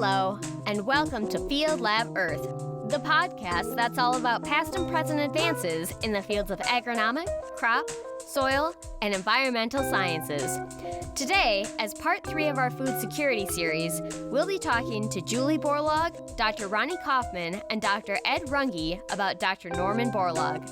Hello, and welcome to Field Lab Earth, the podcast that's all about past and present advances in the fields of agronomic, crop, soil, and environmental sciences. Today, as part 3 of our food security series, we'll be talking to Julie Borlaug, Dr. Ronnie Coffman, and Dr. Ed Runge about Dr. Norman Borlaug.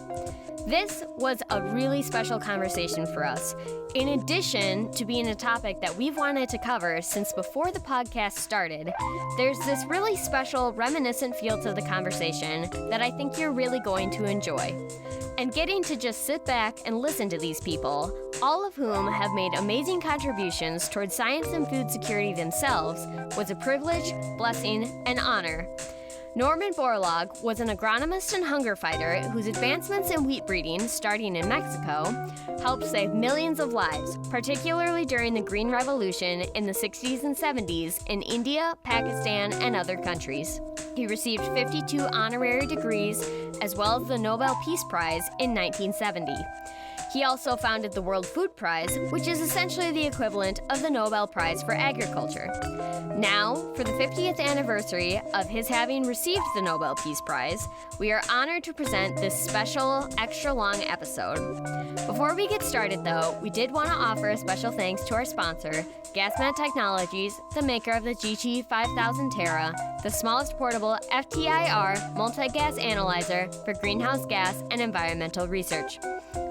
This was a really special conversation for us. In addition to being a topic that we've wanted to cover since before the podcast started, there's this really special reminiscent feel to the conversation that I think you're really going to enjoy. And getting to just sit back and listen to these people, all of whom have made amazing contributions towards science and food security themselves, was a privilege, blessing, and honor. Norman Borlaug was an agronomist and hunger fighter whose advancements in wheat breeding, starting in Mexico, helped save millions of lives, particularly during the Green Revolution in the 60s and 70s in India, Pakistan, and other countries. He received 52 honorary degrees, as well as the Nobel Peace Prize in 1970. He also founded the World Food Prize, which is essentially the equivalent of the Nobel Prize for Agriculture. Now, for the 50th anniversary of his having received the Nobel Peace Prize, we are honored to present this special, extra-long episode. Before we get started, though, we did want to offer a special thanks to our sponsor, GasMat Technologies, the maker of the GT 5000 Terra, the smallest portable FTIR multi-gas analyzer for greenhouse gas and environmental research.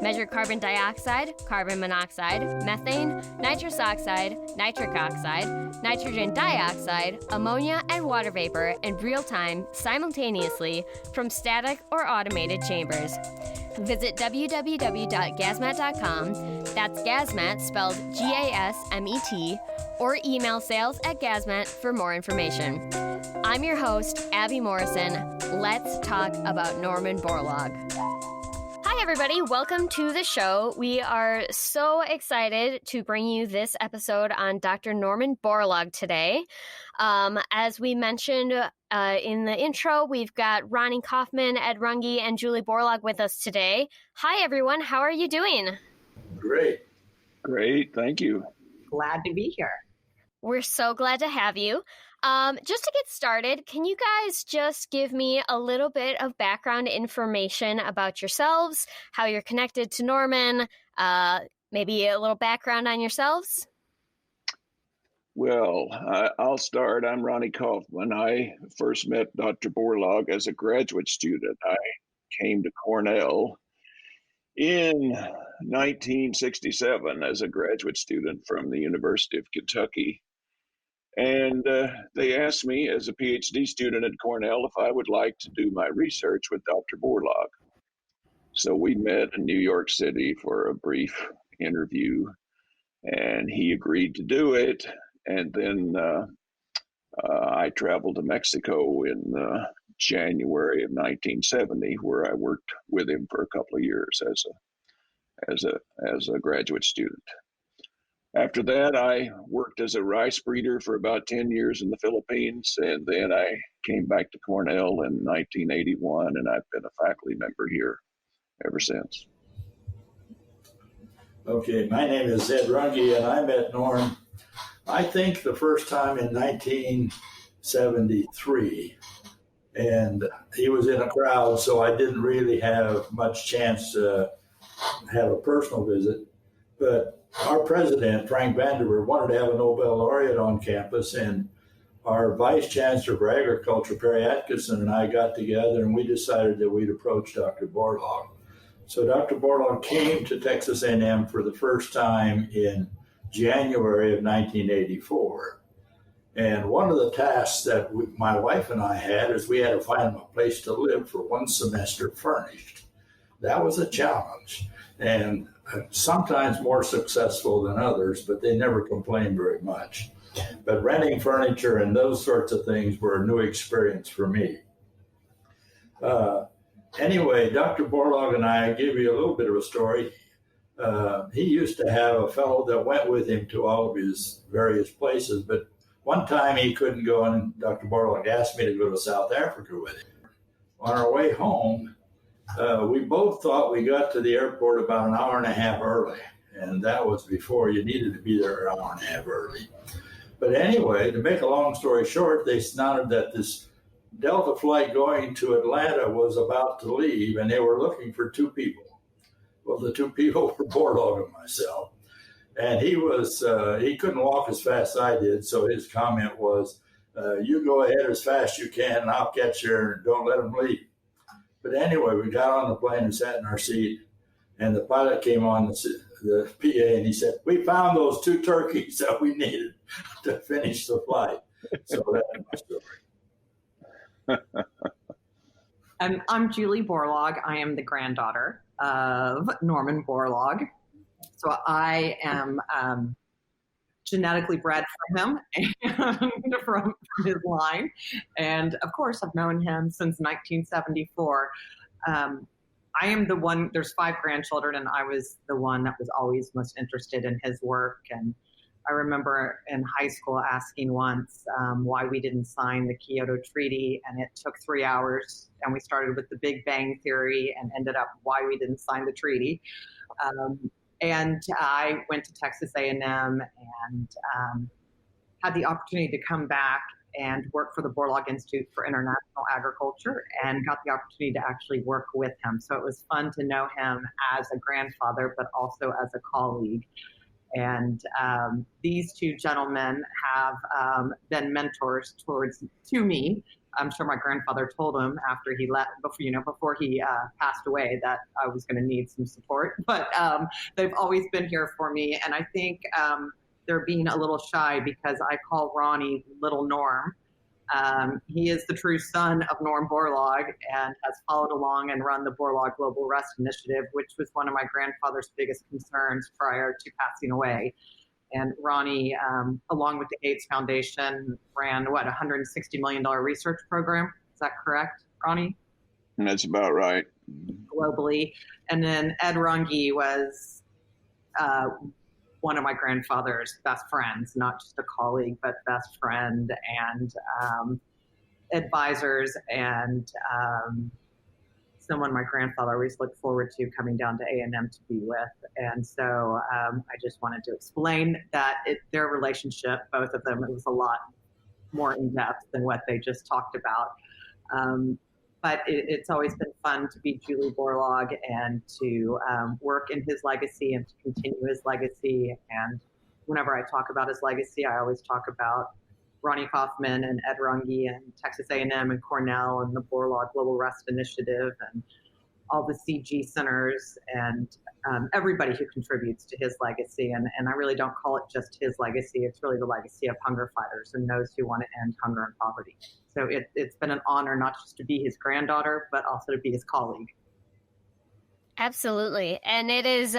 Measure carbon dioxide, carbon monoxide, methane, nitrous oxide, nitric oxide, nitrogen dioxide, ammonia, and water vapor in real time, simultaneously, from static or automated chambers. Visit www.gasmat.com, that's GasMat spelled GASMET, or email sales@gasmat for more information. I'm your host, Abby Morrison. Let's talk about Norman Borlaug. Hi, everybody. Welcome to the show. We are so excited to bring you this episode on Dr. Norman Borlaug today. As we mentioned in the intro, we've got Ronnie Coffman, Ed Runge, and Julie Borlaug with us today. Hi, everyone. How are you doing? Great. Thank you. Glad to be here. We're so glad to have you. Just to get started, can you guys just give me a little bit of background information about yourselves, how you're connected to Norman, maybe a little background on yourselves? Well, I'll start. I'm Ronnie Coffman. I first met Dr. Borlaug as a graduate student. I came to Cornell in 1967 as a graduate student from the University of Kentucky. And they asked me as a PhD student at Cornell if I would like to do my research with Dr. Borlaug. So we met in New York City for a brief interview, and he agreed to do it. And then I traveled to Mexico in January of 1970, where I worked with him for a couple of years as a graduate student. After that, I worked as a rice breeder for about 10 years in the Philippines, and then I came back to Cornell in 1981, and I've been a faculty member here ever since. Okay, my name is Ed Runge, and I met Norm, I think, the first time in 1973, and he was in a crowd, so I didn't really have much chance to have a personal visit, but our president, Frank Vanderbilt, wanted to have a Nobel laureate on campus, and our vice chancellor for agriculture, Perry Atkinson, and I got together, and we decided that we'd approach Dr. Borlaug. So Dr. Borlaug came to Texas A&M for the first time in January of 1984. And one of the tasks that my wife and I had is we had to find him a place to live for one semester furnished. That was a challenge, and sometimes more successful than others, but they never complained very much. But renting furniture and those sorts of things were a new experience for me. Anyway, Dr. Borlaug and I give you a little bit of a story. He used to have a fellow that went with him to all of his various places, but one time he couldn't go, and Dr. Borlaug asked me to go to South Africa with him. On our way home, we both thought we got to the airport about an hour and a half early, and that was before you needed to be there an hour and a half early. But anyway, to make a long story short, they sounded that this Delta flight going to Atlanta was about to leave, and they were looking for two people. Well, the two people were Borlaug and myself. And he couldn't walk as fast as I did, so his comment was, you go ahead as fast as you can, and I'll catch you, and don't let them leave. But anyway, we got on the plane and sat in our seat, and the pilot came on the PA, and he said, we found those two turkeys that we needed to finish the flight. So that's my story. I'm Julie Borlaug. I am the granddaughter of Norman Borlaug. So I am genetically bred from him and from his line. And of course, I've known him since 1974. I am the one, there's 5 grandchildren, and I was the one that was always most interested in his work. And I remember in high school asking once why we didn't sign the Kyoto Treaty, and it took 3 hours, and we started with the Big Bang Theory and ended up why we didn't sign the treaty. And I went to Texas A&M and had the opportunity to come back and work for the Borlaug Institute for International Agriculture, and got the opportunity to actually work with him. So it was fun to know him as a grandfather, but also as a colleague. And these two gentlemen have been mentors to me. I'm sure my grandfather told him after he left, before he passed away, that I was going to need some support. But they've always been here for me, and I think they're being a little shy because I call Ronnie Little Norm. He is the true son of Norm Borlaug and has followed along and run the Borlaug Global Rest Initiative, which was one of my grandfather's biggest concerns prior to passing away. And Ronnie, along with the AIDS Foundation, ran, a $160 million research program. Is that correct, Ronnie? That's about right. Globally. And then Ed Runge was one of my grandfather's best friends, not just a colleague, but best friend, and advisors, and someone my grandfather always looked forward to coming down to A&M to be with. And so I just wanted to explain that their relationship, both of them, it was a lot more in depth than what they just talked about. But it's always been fun to be Julie Borlaug and to work in his legacy and to continue his legacy. And whenever I talk about his legacy, I always talk about Ronnie Coffman and Ed Runge and Texas A&M and Cornell and the Borlaug Global Rest Initiative and all the CG centers and everybody who contributes to his legacy. And I really don't call it just his legacy. It's really the legacy of hunger fighters and those who want to end hunger and poverty. So it's been an honor not just to be his granddaughter, but also to be his colleague. Absolutely. And it is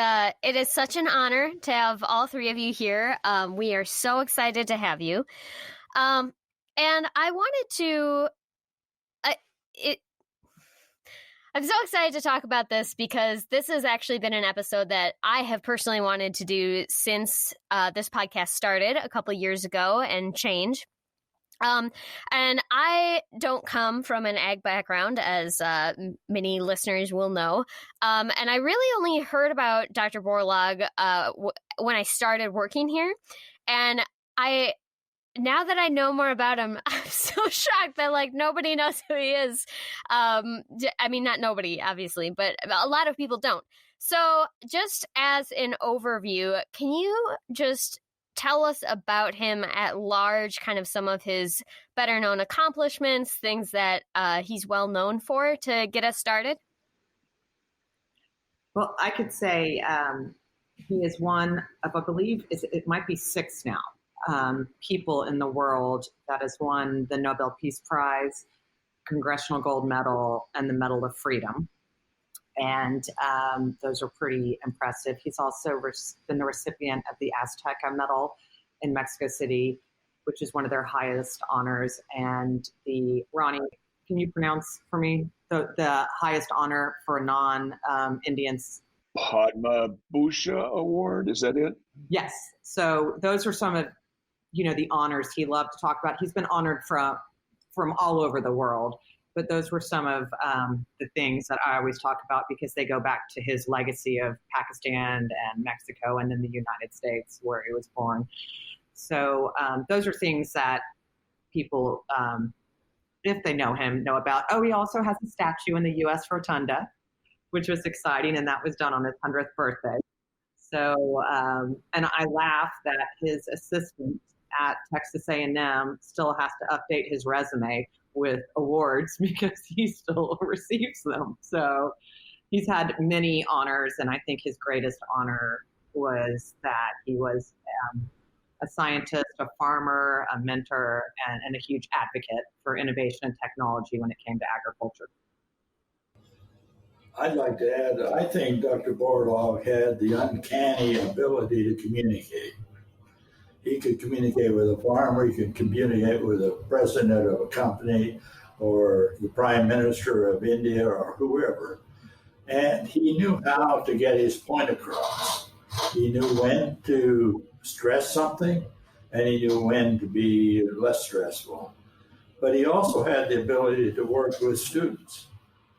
such an honor to have all three of you here. We are so excited to have you. And I wanted to, I'm so excited to talk about this because this has actually been an episode that I have personally wanted to do since this podcast started a couple years ago and change. And I don't come from an ag background, as many listeners will know. And I really only heard about Dr. Borlaug when I started working here. And now that I know more about him, I'm so shocked that nobody knows who he is. I mean, not nobody, obviously, but a lot of people don't. So just as an overview, can you just tell us about him at large, kind of some of his better known accomplishments, things that he's well known for, to get us started? Well, I could say he is one of, I believe, it might be 6 now. People in the world that has won the Nobel Peace Prize, Congressional Gold Medal, and the Medal of Freedom. And those are pretty impressive. He's also been the recipient of the Azteca Medal in Mexico City, which is one of their highest honors. And Ronnie, can you pronounce for me the highest honor for non-Indians? Padma Bhushan Award, is that it? Yes. So those are some of the honors he loved to talk about. He's been honored from all over the world, but those were some of the things that I always talk about because they go back to his legacy of Pakistan and Mexico and then the United States where he was born. So those are things that people, if they know him, know about. Oh, he also has a statue in the U.S. Rotunda, which was exciting, and that was done on his 100th birthday. So, and I laugh that his assistant at Texas A&M still has to update his resume with awards because he still receives them. So he's had many honors, and I think his greatest honor was that he was a scientist, a farmer, a mentor, and a huge advocate for innovation and technology when it came to agriculture. I'd like to add, I think Dr. Borlaug had the uncanny ability to communicate. He could communicate with a farmer, he could communicate with the president of a company or the prime minister of India or whoever. And he knew how to get his point across. He knew when to stress something, and he knew when to be less stressful. But he also had the ability to work with students.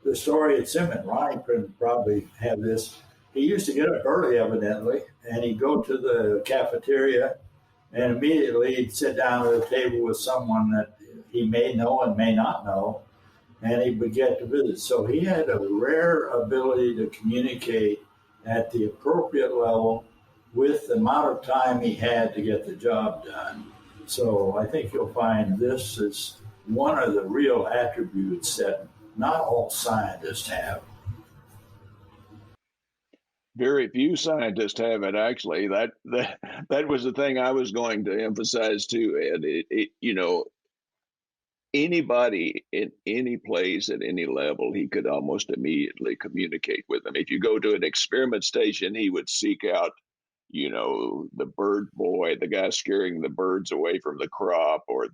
The story at Simmons, Ronnie could probably have this. He used to get up early, evidently, and he'd go to the cafeteria, and immediately he'd sit down at a table with someone that he may know and may not know, and he would get to visit. So he had a rare ability to communicate at the appropriate level with the amount of time he had to get the job done. So I think you'll find this is one of the real attributes that not all scientists have. Very few scientists have it, actually. That was the thing I was going to emphasize too, Ed. Anybody in any place at any level, he could almost immediately communicate with them. If you go to an experiment station, he would seek out, the bird boy, the guy scaring the birds away from the crop, or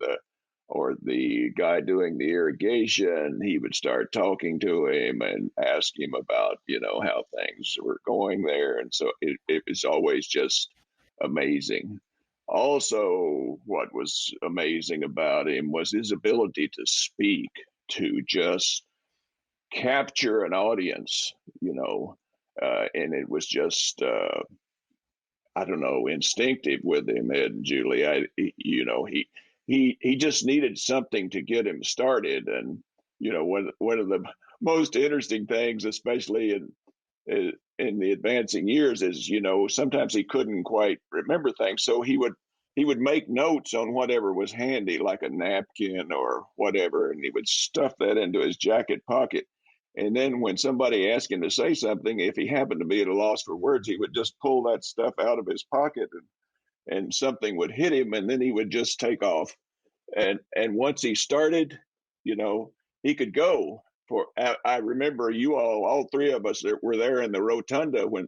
the guy doing the irrigation. He would start talking to him and ask him about, how things were going there. And so it was always just amazing. Also, what was amazing about him was his ability to speak, to just capture an audience, and it was just, instinctive with him, Ed and Julie. He just needed something to get him started. And, one of the most interesting things, especially in the advancing years, is, sometimes he couldn't quite remember things. So he would make notes on whatever was handy, like a napkin or whatever, and he would stuff that into his jacket pocket. And then when somebody asked him to say something, if he happened to be at a loss for words, he would just pull that stuff out of his pocket, and something would hit him, and then he would just take off. And once he started, he could go. I remember you all three of us that were there in the rotunda when,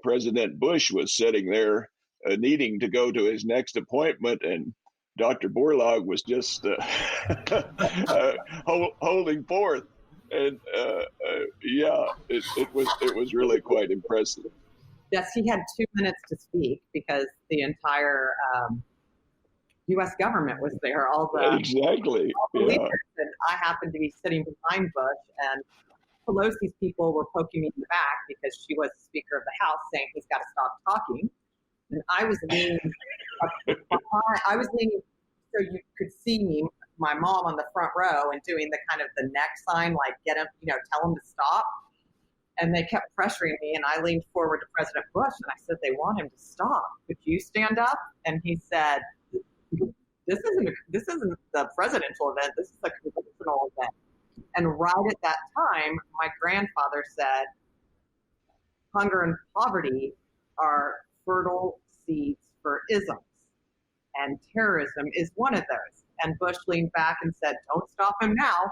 President Bush was sitting there needing to go to his next appointment, and Dr. Borlaug was just holding forth. And it was really quite impressive. Yes, he had 2 minutes to speak because the entire U.S. government was there. Exactly. Leaders, and I happened to be sitting behind Bush, and Pelosi's people were poking me in the back because she was the Speaker of the House, saying he's got to stop talking. And I was leaning so you could see me, my mom on the front row, and doing the kind of the neck sign, like get him, tell him to stop. And they kept pressuring me, and I leaned forward to President Bush, and I said, they want him to stop. Could you stand up? And he said, this isn't the presidential event. This is a conventional event. And right at that time, my grandfather said, hunger and poverty are fertile seeds for isms, and terrorism is one of those. And Bush leaned back and said, don't stop him now.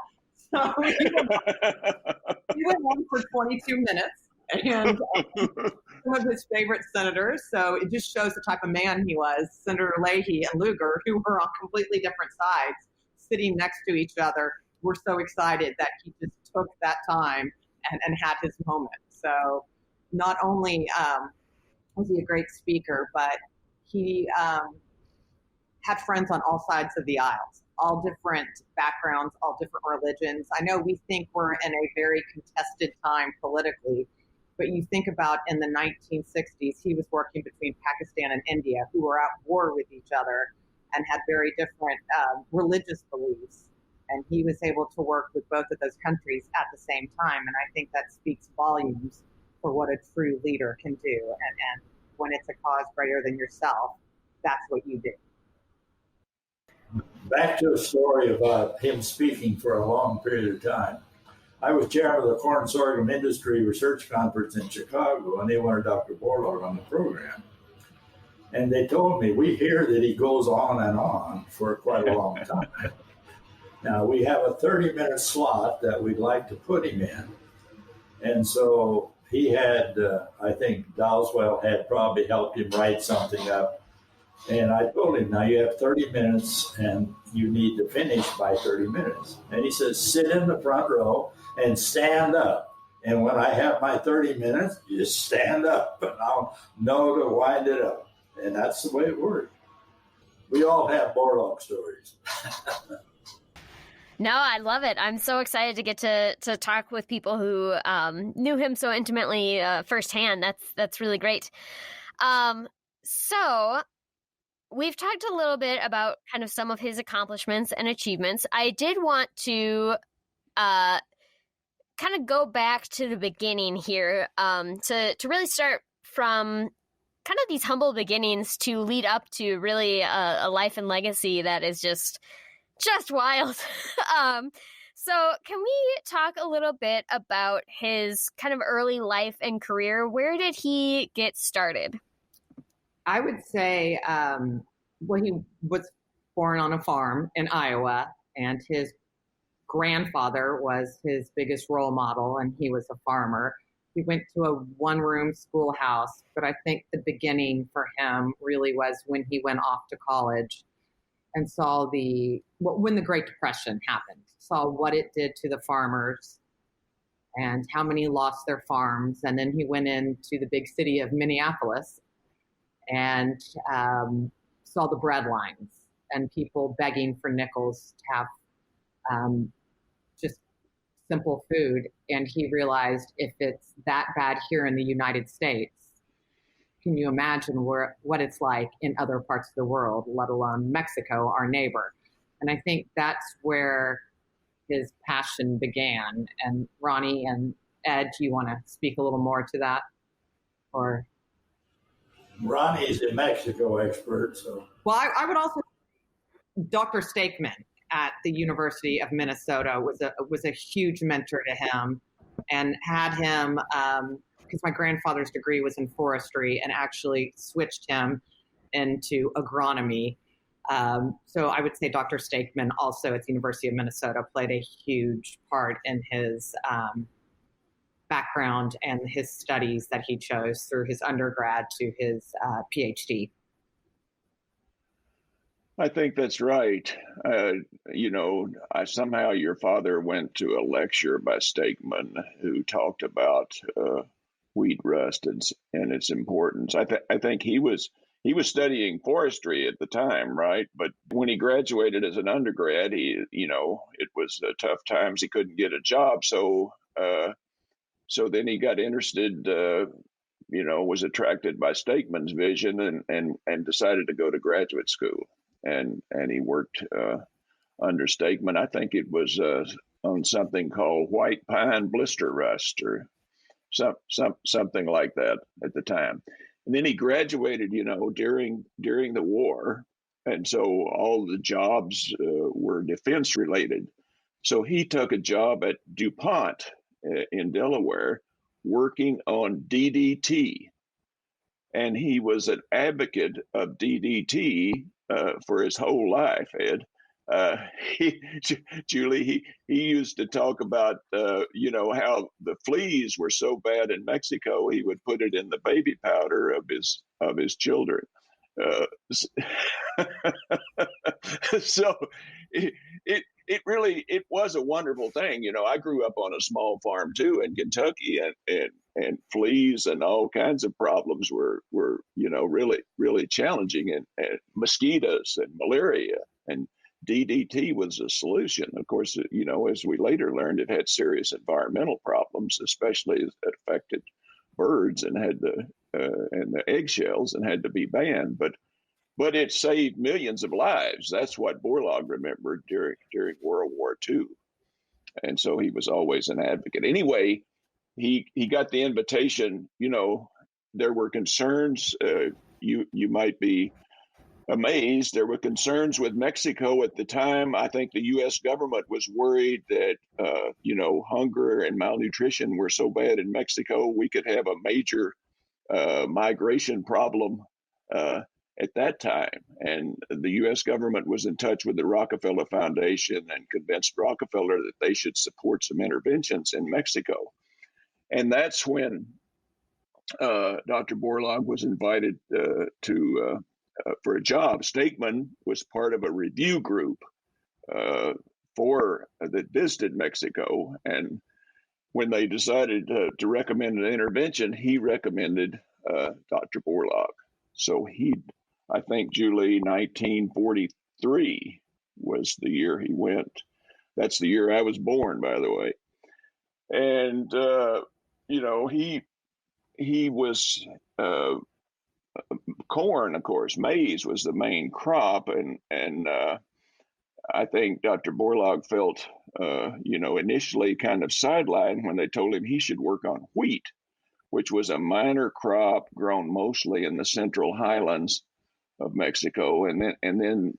So he went on for 22 minutes, and some of his favorite senators. So it just shows the type of man he was. Senator Leahy and Lugar, who were on completely different sides, sitting next to each other, were so excited that he just took that time and had his moment. So not only was he a great speaker, but he had friends on all sides of the aisles, all different backgrounds, all different religions. I know we think we're in a very contested time politically, But you think about in the 1960s, he was working between Pakistan and India, who were at war with each other and had very different religious beliefs. And he was able to work with both of those countries at the same time. And I think that speaks volumes for what a true leader can do. And when it's a cause greater than yourself, that's what you do. Back to a story about him speaking for a long period of time. I was chairman of the Corn Sorghum Industry Research Conference in Chicago, and they wanted Dr. Borlaug on the program. And they told me, we hear that he goes on and on for quite a long time. Now, we have a 30-minute slot that we'd like to put him in. And so he had, I think Dowswell had probably helped him write something up. And I told him, now you have 30 minutes and you need to finish by 30 minutes. And he says, sit in the front row and stand up. And when I have my 30 minutes, you just stand up and I'll know to wind it up. And that's the way it works. We all have Borlaug stories. No, I love it. I'm so excited to get to talk with people who knew him so intimately firsthand. That's really great. So we've talked a little bit about kind of some of his accomplishments and achievements. I did want to kind of go back to the beginning here to really start from kind of these humble beginnings to lead up to really a life and legacy that is just wild. So can we talk a little bit about his kind of early life and career? Where did he get started? I would say, well, he was born on a farm in Iowa, and his grandfather was his biggest role model, and he was a farmer. He went to a one-room schoolhouse, but I think the beginning for him really was when he went off to college and saw when the Great Depression happened, saw what it did to the farmers and how many lost their farms. And then he went into the big city of Minneapolis and saw the bread lines and people begging for nickels to have just simple food. And he realized, if it's that bad here in the United States, can you imagine what it's like in other parts of the world, let alone Mexico, our neighbor? And I think that's where his passion began. And Ronnie and Ed, do you want to speak a little more to that? Or Ronnie's a Mexico expert, so. Well, I would also, Dr. Steakman at the University of Minnesota was a huge mentor to him, and had him, because my grandfather's degree was in forestry, and actually switched him into agronomy. So I would say Dr. Steakman also at the University of Minnesota played a huge part in his background and his studies that he chose through his undergrad to his PhD. I think that's right. Somehow your father went to a lecture by Steakman who talked about wheat rust and its importance. I think he was studying forestry at the time, right? But when he graduated as an undergrad, it was tough times. He couldn't get a job, so then he got interested. Was attracted by Steakman's vision and decided to go to graduate school. And he worked under Steakman. I think it was on something called white pine blister rust or something like that at the time. And then he graduated, during the war, and so all the jobs were defense related. So he took a job at DuPont in Delaware, working on DDT, and he was an advocate of DDT for his whole life, Ed. Julie, he used to talk about, how the fleas were so bad in Mexico, he would put it in the baby powder of his children. So it really was a wonderful thing. I grew up on a small farm too in Kentucky, and fleas and all kinds of problems were really, really challenging, and mosquitoes and malaria, and DDT was a solution. Of course, as we later learned, it had serious environmental problems, especially as it affected birds and the eggshells and had to be banned. But it saved millions of lives. That's what Borlaug remembered during World War II. And so he was always an advocate. Anyway, he got the invitation. There were concerns. You might be amazed. There were concerns with Mexico at the time. I think the U.S. government was worried that, hunger and malnutrition were so bad in Mexico, we could have a major migration problem at that time. And the U.S. government was in touch with the Rockefeller Foundation and convinced Rockefeller that they should support some interventions in Mexico. And that's when Dr. Borlaug was invited for a job. Steakman was part of a review group that visited Mexico. And when they decided to recommend an intervention, he recommended Dr. Borlaug. So I think, Julie, 1943 was the year he went. That's the year I was born, by the way. And, he was corn, of course. Maize was the main crop. And I think Dr. Borlaug felt, initially kind of sidelined when they told him he should work on wheat, which was a minor crop grown mostly in the central highlands of Mexico, and then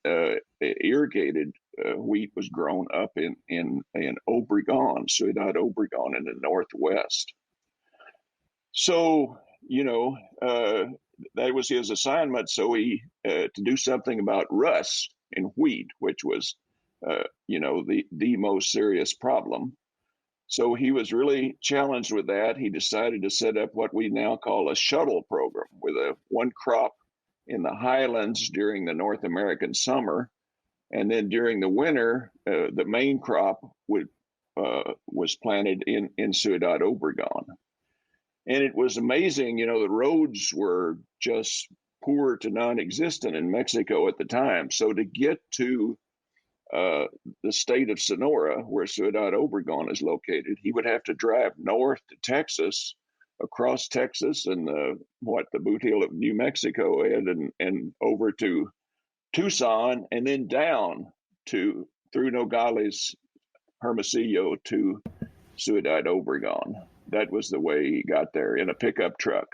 irrigated wheat was grown up in Obregon, Ciudad Obregon in the northwest. So that was his assignment. So he to do something about rust in wheat, which was the most serious problem. So he was really challenged with that. He decided to set up what we now call a shuttle program, with one crop in the highlands during the North American summer, and then during the winter, the main crop was planted in Ciudad Obregon. And it was amazing, the roads were just poor to non-existent in Mexico at the time. So to get to the state of Sonora, where Ciudad Obregon is located, he would have to drive north to Texas, across Texas, and the boot heel of New Mexico, and over to Tucson, and then down through Nogales, Hermosillo to Ciudad Obregon. That was the way he got there, in a pickup truck.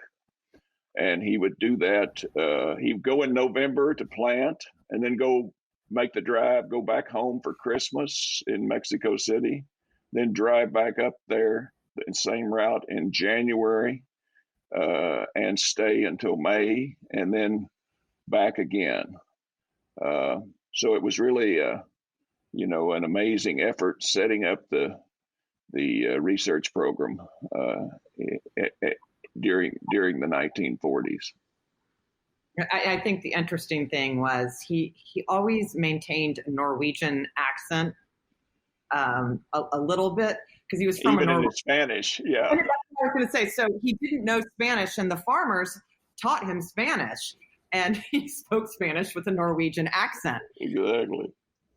And he would do that. He'd go in November to plant, and then go make the drive, go back home for Christmas in Mexico City, then drive back up there, the same route in January, and stay until May, and then back again. So it was really, an amazing effort setting up the research program during the 1940s. I think the interesting thing was he always maintained a Norwegian accent a little bit, because he was from even in Spanish. Yeah, that's what I was going to say. So he didn't know Spanish, and the farmers taught him Spanish, and he spoke Spanish with a Norwegian accent. Exactly.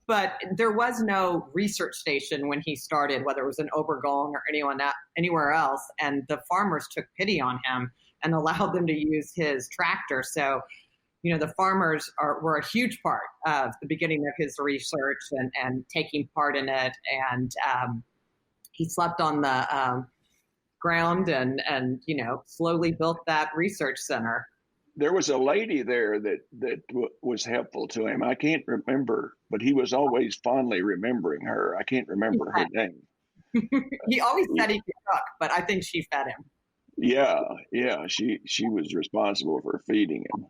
But there was no research station when he started, whether it was in Obregon or anywhere else. And the farmers took pity on him and allowed them to use his tractor. So, the farmers were a huge part of the beginning of his research and taking part in it. And he slept on the ground and slowly built that research center. There was a lady there that was helpful to him. I can't remember, but he was always fondly remembering her. I can't remember her name. He always said he could cook, but I think she fed him. Yeah. She was responsible for feeding him.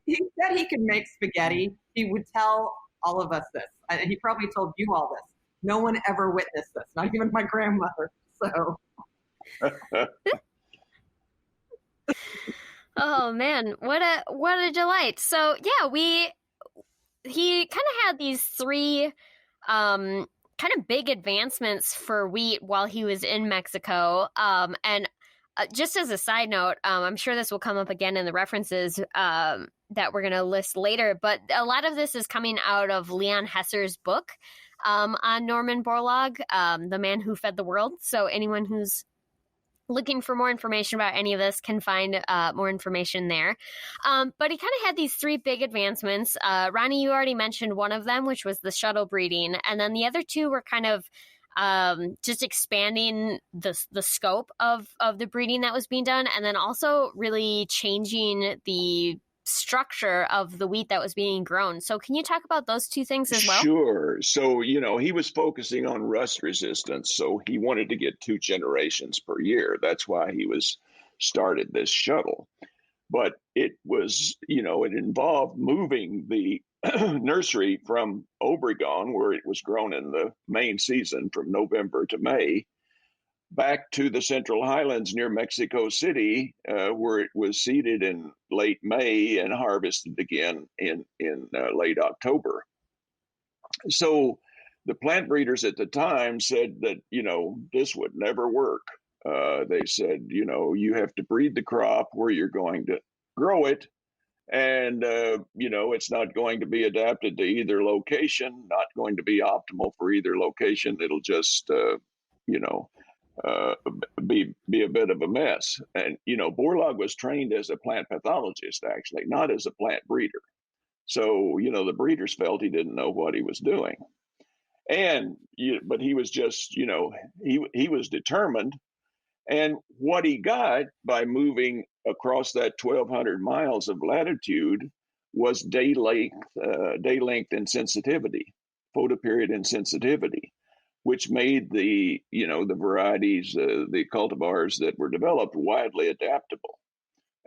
He said he could make spaghetti. He would tell all of us this. And he probably told you all this. No one ever witnessed this, not even my grandmother. So. Oh man, what a delight. So yeah, he kind of had these three kind of big advancements for wheat while he was in Mexico. And just as a side note, I'm sure this will come up again in the references that we're going to list later, but a lot of this is coming out of Leon Hesser's book on Norman Borlaug, The Man Who Fed the World. So anyone who's looking for more information about any of this can find more information there. But he kind of had these three big advancements. Ronnie, you already mentioned one of them, which was the shuttle breeding. And then the other two were kind of just expanding the scope of the breeding that was being done, and then also really changing the structure of the wheat that was being grown. So can you talk about those two things as well? Sure. So, he was focusing on rust resistance. So he wanted to get 2 generations per year. That's why he started this shuttle. But it was, it involved moving the nursery from Obregon, where it was grown in the main season from November to May, back to the Central Highlands near Mexico City, where it was seeded in late May and harvested again in late October. So the plant breeders at the time said that, this would never work. They said, you have to breed the crop where you're going to grow it. And, it's not going to be adapted to either location, not going to be optimal for either location. It'll just, be a bit of a mess. And, Borlaug was trained as a plant pathologist, actually, not as a plant breeder. So, the breeders felt he didn't know what he was doing. And, but he was just, he was determined. And what he got by moving across that 1,200 miles of latitude was day length and sensitivity, photoperiod and sensitivity, which made the varieties, the cultivars that were developed widely adaptable.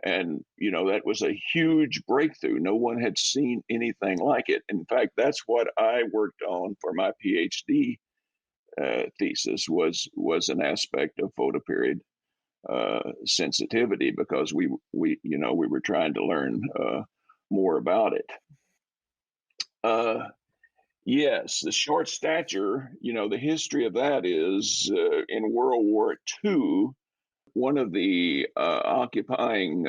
And, that was a huge breakthrough. No one had seen anything like it. In fact, that's what I worked on for my PhD thesis was an aspect of photoperiod sensitivity, because we were trying to learn more about it. Yes, the short stature, the history of that is in World War II, one of the occupying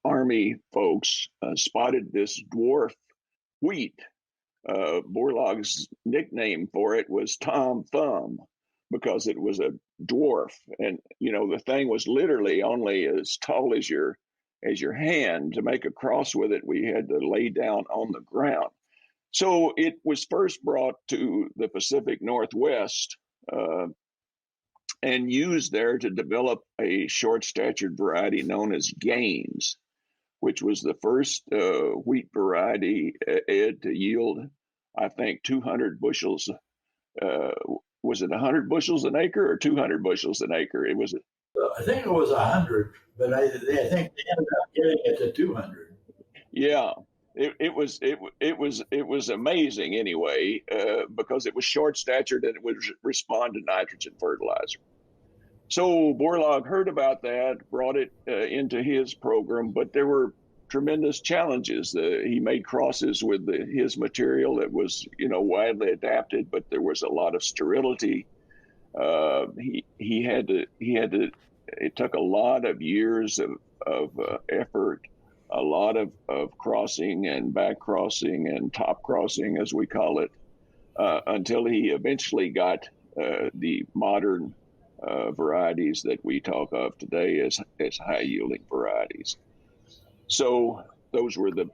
army folks spotted this dwarf wheat. Borlaug's nickname for it was Tom Thumb, because it was a dwarf. And, the thing was literally only as tall as your hand. To make a cross with it, we had to lay down on the ground. So it was first brought to the Pacific Northwest and used there to develop a short-statured variety known as Gaines, which was the first wheat variety, Ed, to yield, I think, 200 bushels. Was it 100 bushels an acre or 200 bushels an acre? It was. I think it was 100, but I think they ended up getting it to 200. Yeah, it was amazing anyway, because it was short-statured and it would respond to nitrogen fertilizer. So Borlaug heard about that, brought it into his program, but there were tremendous challenges. He made crosses with his material that was, widely adapted, but there was a lot of sterility. He had to. It took a lot of years of effort, a lot of crossing and back crossing and top crossing, as we call it, until he eventually got the modern varieties that we talk of today as high yielding varieties. So those were the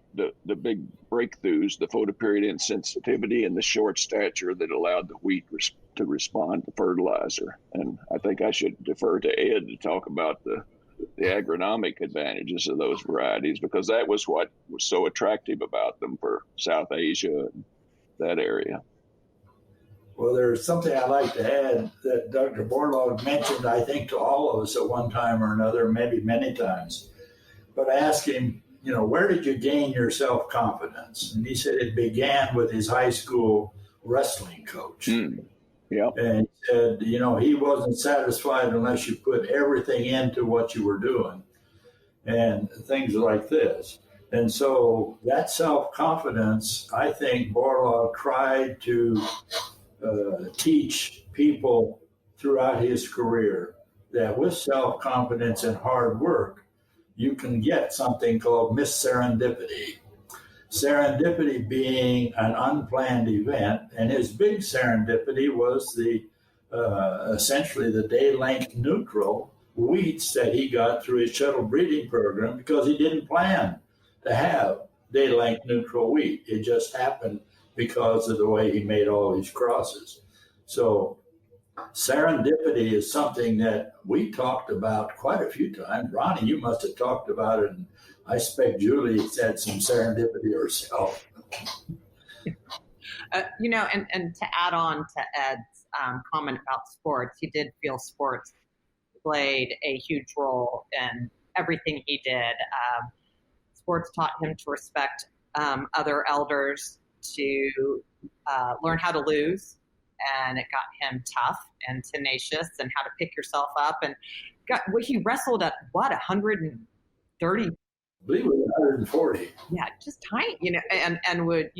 big breakthroughs: the photoperiod insensitivity and the short stature that allowed the wheat to respond to fertilizer. And I think I should defer to Ed to talk about the agronomic advantages of those varieties, because that was what was so attractive about them for South Asia and that area. Well, there's something I'd like to add that Dr. Borlaug mentioned, I think, to all of us at one time or another, maybe many times. But I asked him, where did you gain your self-confidence? And he said it began with his high school wrestling coach. Yeah. And he said, he wasn't satisfied unless you put everything into what you were doing and things like this. And so that self-confidence, I think Borlaug tried to teach people throughout his career that with self-confidence and hard work, you can get something called serendipity. Serendipity being an unplanned event, and his big serendipity was the essentially the day-length neutral wheats that he got through his shuttle breeding program because he didn't plan to have day-length neutral wheat. It just happened because of the way he made all these crosses. So serendipity is something that we talked about quite a few times. Ronnie, you must have talked about it, and I expect Julie had some serendipity herself. And to add on to Ed's comment about sports, he did feel sports played a huge role in everything he did. Sports taught him to respect other elders, to learn how to lose, and it got him tough and tenacious and how to pick yourself up. And he wrestled at 130? I believe it was 140. Yeah, just tight, and would,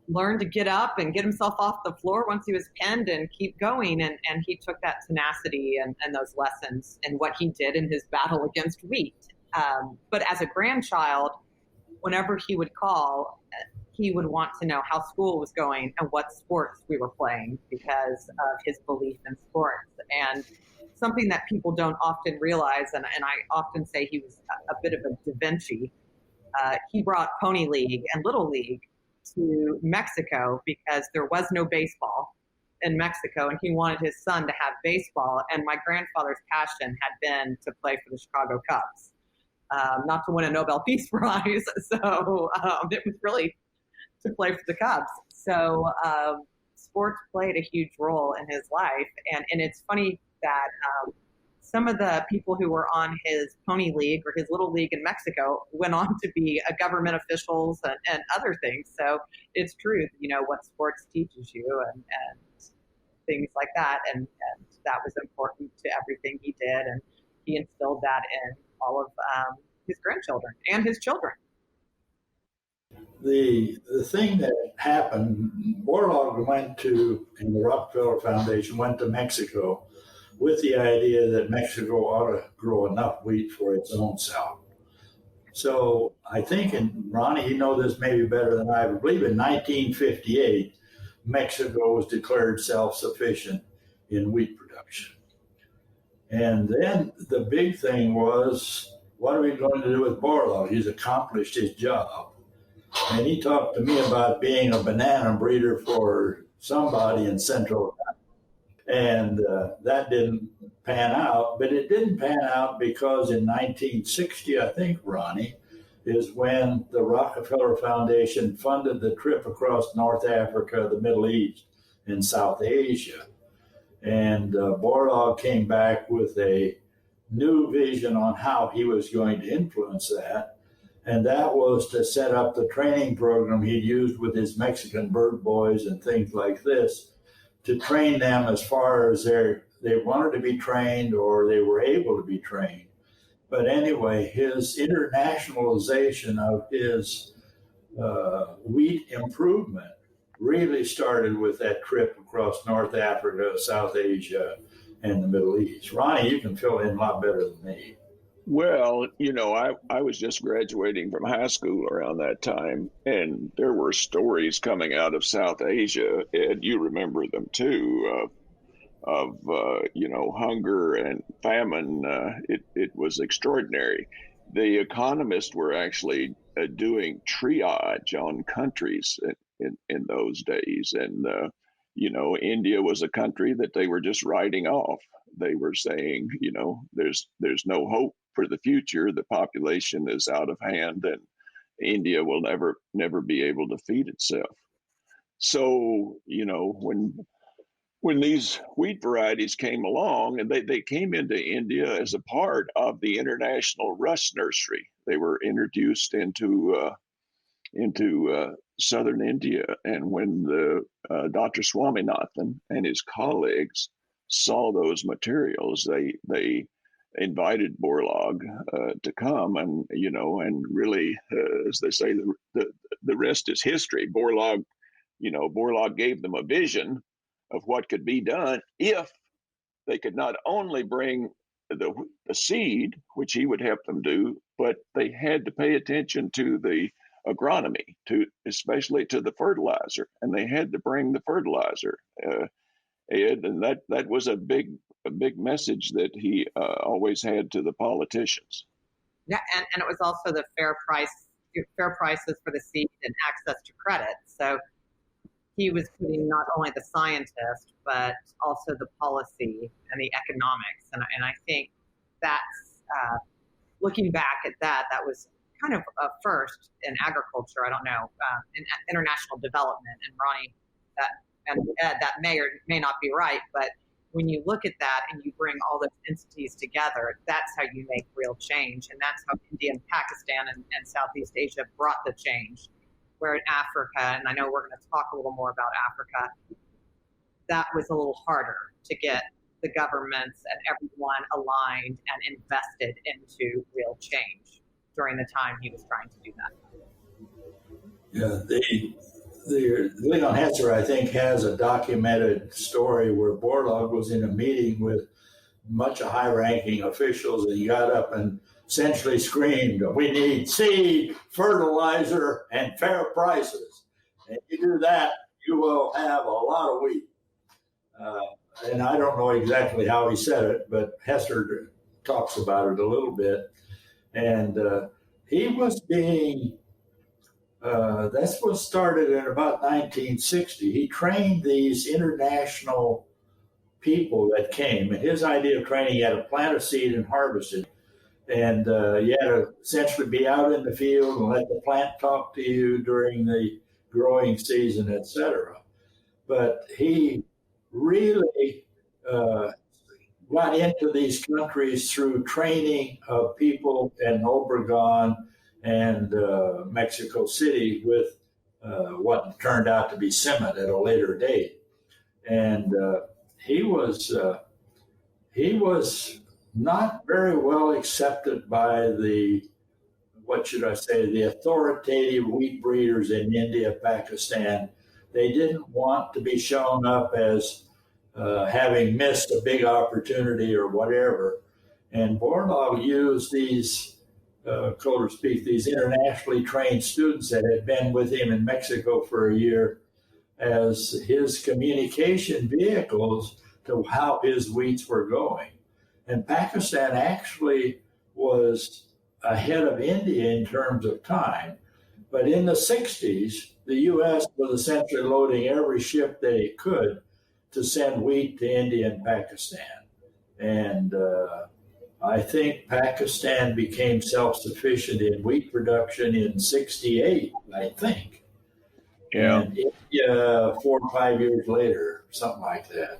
learn to get up and get himself off the floor once he was pinned and keep going. And he took that tenacity and those lessons and what he did in his battle against wheat. But as a grandchild, whenever he would call, he would want to know how school was going and what sports we were playing because of his belief in sports. And something that people don't often realize, and I often say he was a bit of a Da Vinci, he brought Pony League and Little League to Mexico because there was no baseball in Mexico, and he wanted his son to have baseball. And my grandfather's passion had been to play for the Chicago Cubs, not to win a Nobel Peace Prize. So it was really to play for the Cubs. So sports played a huge role in his life. And it's funny that some of the people who were on his Pony League or his Little League in Mexico went on to be government officials and other things. So it's true, what sports teaches you and things like that. And that was important to everything he did. And he instilled that in all of his grandchildren and his children. The thing that happened, Borlaug and the Rockefeller Foundation went to Mexico with the idea that Mexico ought to grow enough wheat for its own self. So I think, and Ronnie, you know this maybe better than I believe, in 1958, Mexico was declared self-sufficient in wheat production. And then the big thing was, what are we going to do with Borlaug? He's accomplished his job. And he talked to me about being a banana breeder for somebody in Central America. And that didn't pan out, but it didn't pan out because in 1960, I think, Ronnie, is when the Rockefeller Foundation funded the trip across North Africa, the Middle East, and South Asia. And Borlaug came back with a new vision on how he was going to influence that. And that was to set up the training program he'd used with his Mexican bird boys and things like this, to train them as far as they wanted to be trained or they were able to be trained. But anyway, his internationalization of his wheat improvement really started with that trip across North Africa, South Asia, and the Middle East. Ronnie, you can fill in a lot better than me. Well, I was just graduating from high school around that time, and there were stories coming out of South Asia, and you remember them too, of hunger and famine. It was extraordinary. The economists were actually doing triage on countries in those days, and India was a country that they were just writing off. They were saying, there's no hope for the future. The population is out of hand, and India will never be able to feed itself. So, when these wheat varieties came along, and they came into India as a part of the International Rust Nursery, they were introduced into southern India. And when the Dr. Swaminathan and his colleagues saw those materials, they invited Borlaug to come, and really, as they say, the rest is history. Borlaug gave them a vision of what could be done if they could not only bring the seed, which he would help them do, but they had to pay attention to the agronomy, especially to the fertilizer, and they had to bring the fertilizer. Ed, and that was a big message that he always had to the politicians. Yeah, and it was also the fair prices for the seed and access to credit. So he was putting not only the scientist, but also the policy and the economics. And I think that's, looking back at that, that was kind of a first in agriculture. I don't know, in international development. And Ronnie, and Ed, that may or may not be right, but when you look at that and you bring all those entities together, that's how you make real change. And that's how India and Pakistan and Southeast Asia brought the change. Where in Africa, and I know we're going to talk a little more about Africa, that was a little harder to get the governments and everyone aligned and invested into real change during the time he was trying to do that. Yeah, the Leon Hetzer, I think, has a documented story where Borlaug was in a meeting with a bunch of high-ranking officials, and he got up and essentially screamed, "We need seed, fertilizer, and fair prices. And if you do that, you will have a lot of wheat." And I don't know exactly how he said it, but Hetzer talks about it a little bit. And he was being, that's what started in about 1960. He trained these international people that came. And his idea of training, he had to plant a seed and harvest it. And you had to essentially be out in the field and let the plant talk to you during the growing season, et cetera. But he really got into these countries through training of people in Obregon and Mexico City with what turned out to be cement at a later date. And he was not very well accepted by the, what should I say, the authoritative wheat breeders in India, Pakistan. They didn't want to be shown up as having missed a big opportunity or whatever. And Borlaug used these, so to speak, these internationally trained students that had been with him in Mexico for a year as his communication vehicles to how his wheats were going. And Pakistan actually was ahead of India in terms of time. But in the 60s, the U.S. was essentially loading every ship that it could to send wheat to India and Pakistan. And I think Pakistan became self-sufficient in wheat production in 68, I think. Yeah. And India 4 or 5 years later, something like that.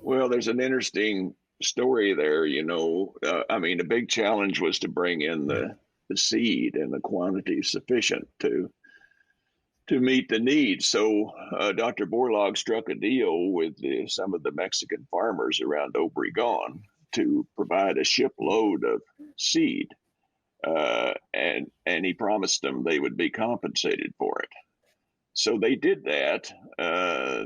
Well, there's an interesting story there, I mean, a big challenge was to bring in the seed and the quantity sufficient to meet the needs. So Dr. Borlaug struck a deal with some of the Mexican farmers around Obregon to provide a shipload of seed, and he promised them they would be compensated for it. So they did that.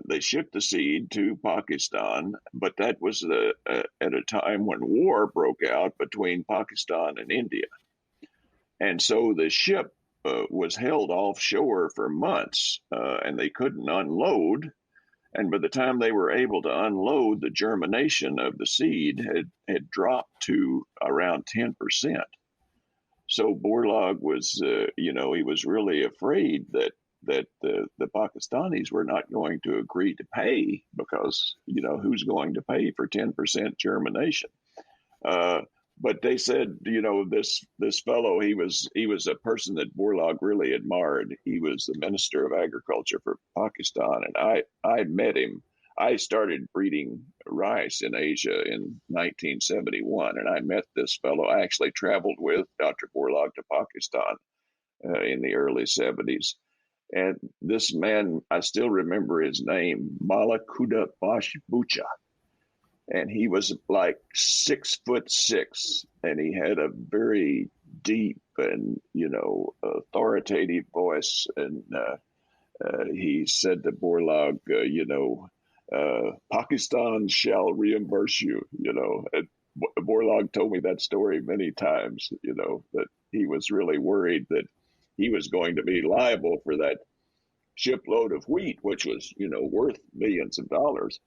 They shipped the seed to Pakistan, but that was at a time when war broke out between Pakistan and India. And so the ship was held offshore for months, and they couldn't unload. And by the time they were able to unload, the germination of the seed had dropped to around 10%. So Borlaug was, he was really afraid that the Pakistanis were not going to agree to pay because, who's going to pay for 10% germination? But they said, this fellow, he was a person that Borlaug really admired. He was the Minister of Agriculture for Pakistan, and I met him. I started breeding rice in Asia in 1971, and I met this fellow. I actually traveled with Dr. Borlaug to Pakistan in the early 70s. And this man, I still remember his name, Malakuda Bucha. And he was like 6'6", and he had a very deep and, authoritative voice. And he said to Borlaug, Pakistan shall reimburse you, And Borlaug told me that story many times, that he was really worried that he was going to be liable for that shipload of wheat, which was, worth millions of dollars.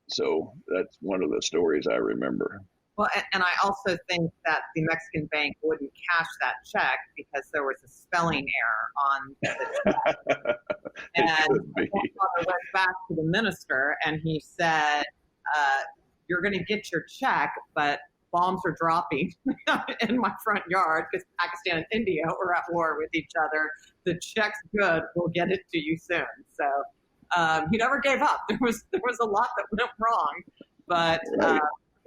So that's one of the stories I remember. Well, and I also think that the Mexican bank wouldn't cash that check because there was a spelling error on the check. And my grandfather went back to the minister and he said, you're going to get your check, but bombs are dropping in my front yard because Pakistan and India were at war with each other. The check's good. We'll get it to you soon. So he never gave up. There was a lot that went wrong, but he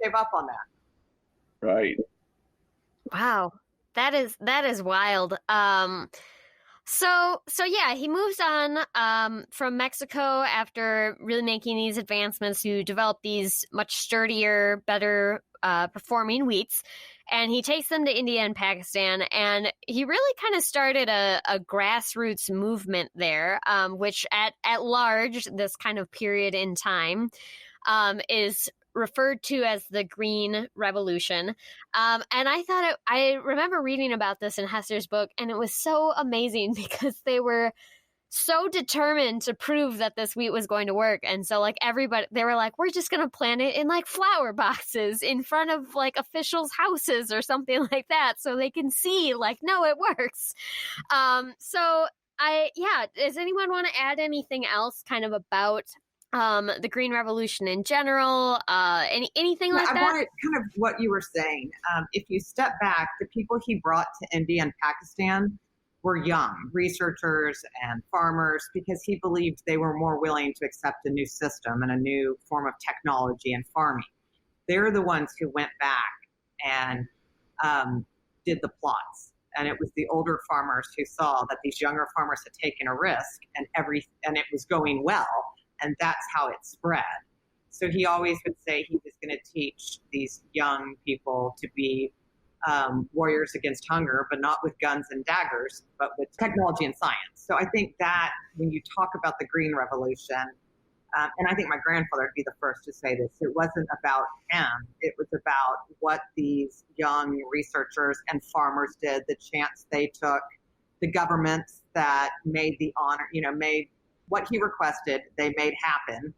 gave up on that. Right. Wow. That is wild. So yeah, he moves on from Mexico after really making these advancements to develop these much sturdier, better performing wheats, and he takes them to India and Pakistan, and he really kind of started a grassroots movement there, which at large, this kind of period in time is referred to as the Green Revolution. And I remember reading about this in Hester's book, and it was so amazing because they were so determined to prove that this wheat was going to work. And so like everybody, they were like, we're just going to plant it in like flower boxes in front of like officials' houses or something like that. So they can see like, no, it works. Does anyone want to add anything else kind of about the Green Revolution in general, anything like that? I wanted kind of what you were saying. If you step back, the people he brought to India and Pakistan were young researchers and farmers because he believed they were more willing to accept a new system and a new form of technology and farming. They're the ones who went back and did the plots. And it was the older farmers who saw that these younger farmers had taken a risk and it was going well. And that's how it spread. So he always would say he was going to teach these young people to be warriors against hunger, but not with guns and daggers, but with technology and science. So I think that when you talk about the Green Revolution, and I think my grandfather would be the first to say this, it wasn't about him. It was about what these young researchers and farmers did, the chance they took, the governments that made the honor, made what he requested, they made happen.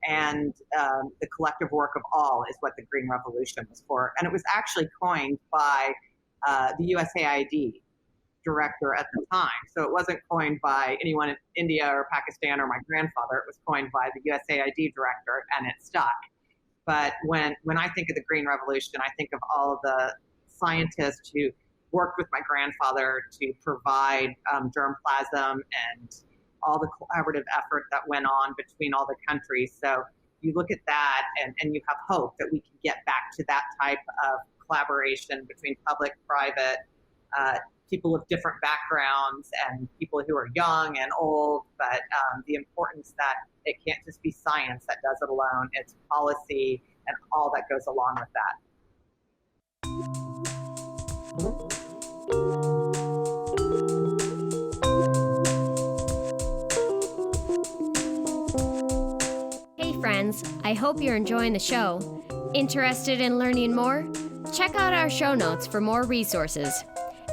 And the collective work of all is what the Green Revolution was for. And it was actually coined by the USAID director at the time. So it wasn't coined by anyone in India or Pakistan or my grandfather. It was coined by the USAID director, and it stuck. But when I think of the Green Revolution, I think of all the scientists who worked with my grandfather to provide germplasm and all the collaborative effort that went on between all the countries. So you look at that and you have hope that we can get back to that type of collaboration between public, private, people of different backgrounds and people who are young and old, but the importance that it can't just be science that does it alone, it's policy and all that goes along with that. Hey friends, I hope you're enjoying the show. Interested in learning more? Check out our show notes for more resources.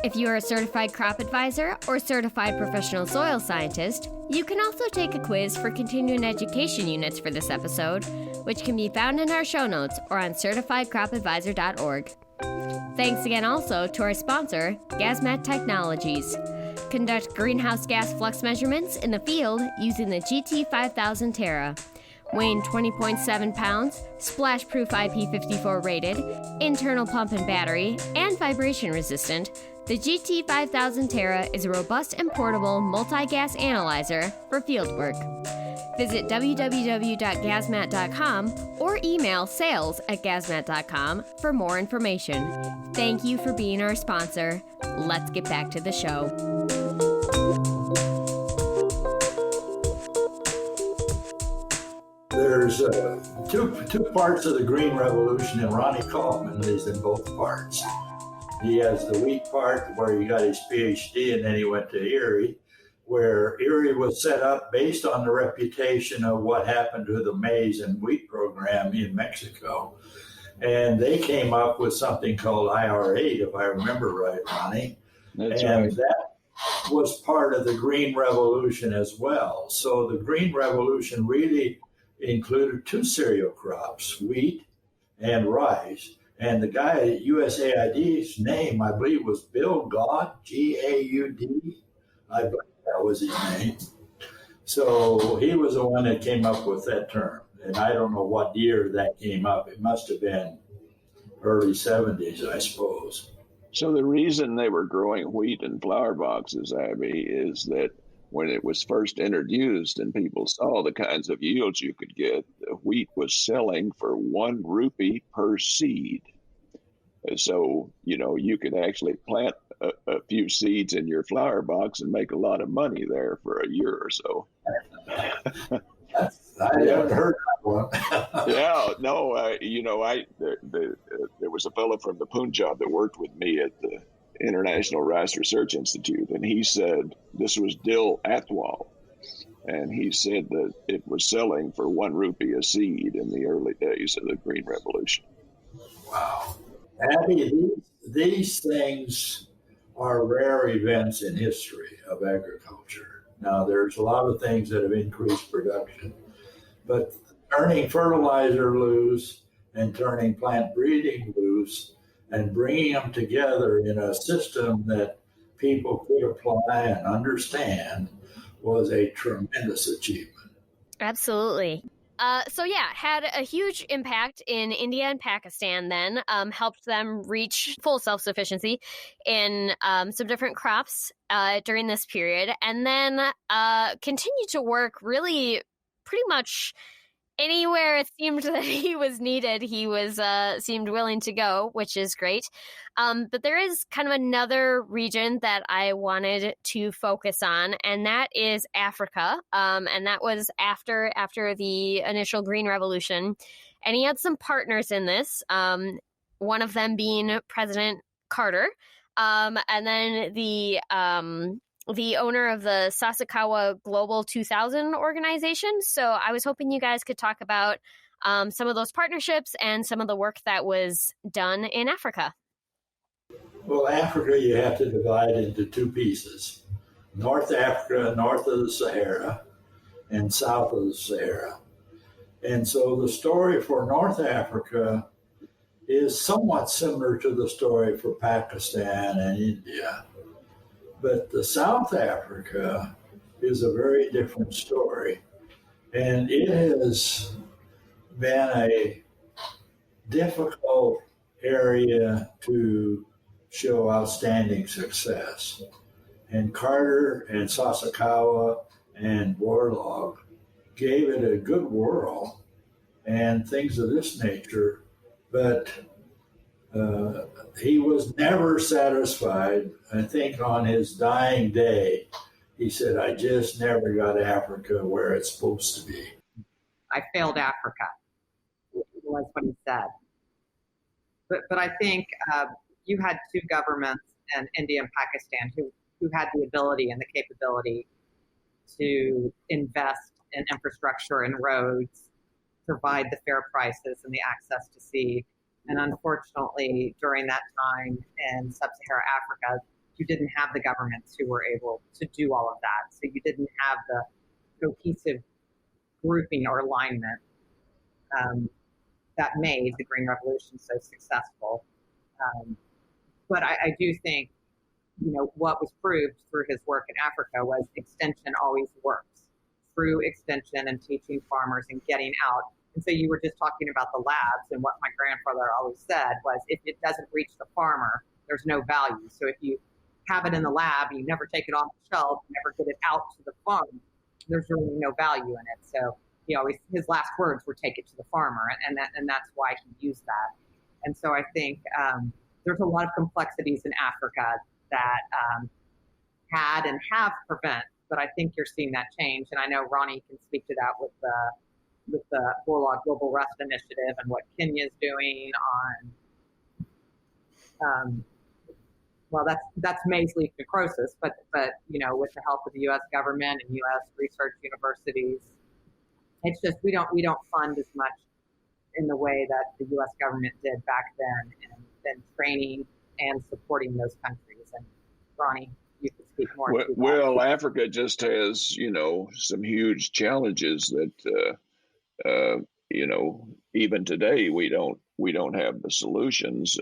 If you are a certified crop advisor or certified professional soil scientist, you can also take a quiz for continuing education units for this episode, which can be found in our show notes or on certifiedcropadvisor.org. Thanks again also to our sponsor, Gasmat Technologies. Conduct greenhouse gas flux measurements in the field using the GT5000 Terra. Weighing 20.7 pounds, splash-proof IP54 rated, internal pump and battery, and vibration resistant, the GT5000 Terra is a robust and portable multi-gas analyzer for fieldwork. Visit www.gasmat.com or email sales@gasmat.com for more information. Thank you for being our sponsor. Let's get back to the show. There's two parts of the Green Revolution, and Ronnie Coffman is in both parts. He has the wheat part where he got his PhD, and then he went to Erie, where Erie was set up based on the reputation of what happened to the maize and wheat program in Mexico. And they came up with something called IR8, if I remember right, Ronnie. That's and right. That was part of the Green Revolution as well. So the Green Revolution really included two cereal crops, wheat and rice. And the guy at USAID's name, I believe, was Bill Gaud, Gaud. I believe that was his name. So he was the one that came up with that term. And I don't know what year that came up. It must have been early 70s, I suppose. So the reason they were growing wheat in flower boxes, Abby, is that when it was first introduced and people saw the kinds of yields you could get, the wheat was selling for 1 rupee per seed. And so, you could actually plant a few seeds in your flower box and make a lot of money there for a year or so. I haven't heard that one. Yeah, no, there was a fellow from the Punjab that worked with me at the International Rice Research Institute, and he said this was Dil Athwal, and he said that it was selling for 1 rupee a seed in the early days of the Green Revolution. Wow. Abby, these things are rare events in history of agriculture. Now, there's a lot of things that have increased production, but turning fertilizer loose and turning plant breeding loose and bringing them together in a system that people could apply and understand was a tremendous achievement. Absolutely. Had a huge impact in India and Pakistan then, helped them reach full self-sufficiency in some different crops during this period, and then continued to work really pretty much anywhere it seemed that he was needed. He was seemed willing to go, which is great. But there is kind of another region that I wanted to focus on, and that is Africa. And that was after the initial Green Revolution. And he had some partners in this, one of them being President Carter. And then the owner of the Sasakawa Global 2000 organization. So I was hoping you guys could talk about some of those partnerships and some of the work that was done in Africa. Well, Africa, you have to divide into 2 pieces. North Africa, north of the Sahara, and south of the Sahara. And so the story for North Africa is somewhat similar to the story for Pakistan and India. But the South Africa is a very different story. And it has been a difficult area to show outstanding success. And Carter and Sasakawa and Borlaug gave it a good whirl and things of this nature, but he was never satisfied. I think on his dying day, he said, I just never got Africa where it's supposed to be. I failed Africa, was what he said. But I think you had 2 governments in India and Pakistan who had the ability and the capability to invest in infrastructure and roads, provide the fair prices and the access to seed. And unfortunately, during that time in sub-Saharan Africa, you didn't have the governments who were able to do all of that. So you didn't have the cohesive grouping or alignment that made the Green Revolution so successful. But I do think, what was proved through his work in Africa was extension always works. Through extension and teaching farmers and getting out. And so you were just talking about the labs, and what my grandfather always said was, if it doesn't reach the farmer, there's no value. So if you have it in the lab and you never take it off the shelf, never get it out to the farm, there's really no value in it. So his last words were take it to the farmer, and that's why he used that. And so I think there's a lot of complexities in Africa that had and have prevent, but I think you're seeing that change. And I know Ronnie can speak to that with the Borlaug Global Rest Initiative and what Kenya's doing on, that's maize leaf necrosis, but with the help of the U.S. government and U.S. research universities, it's just we don't fund as much in the way that the U.S. government did back then, and training and supporting those countries. And Ronnie, you could speak more to that. Well, Africa just has some huge challenges that Even today we don't have the solutions.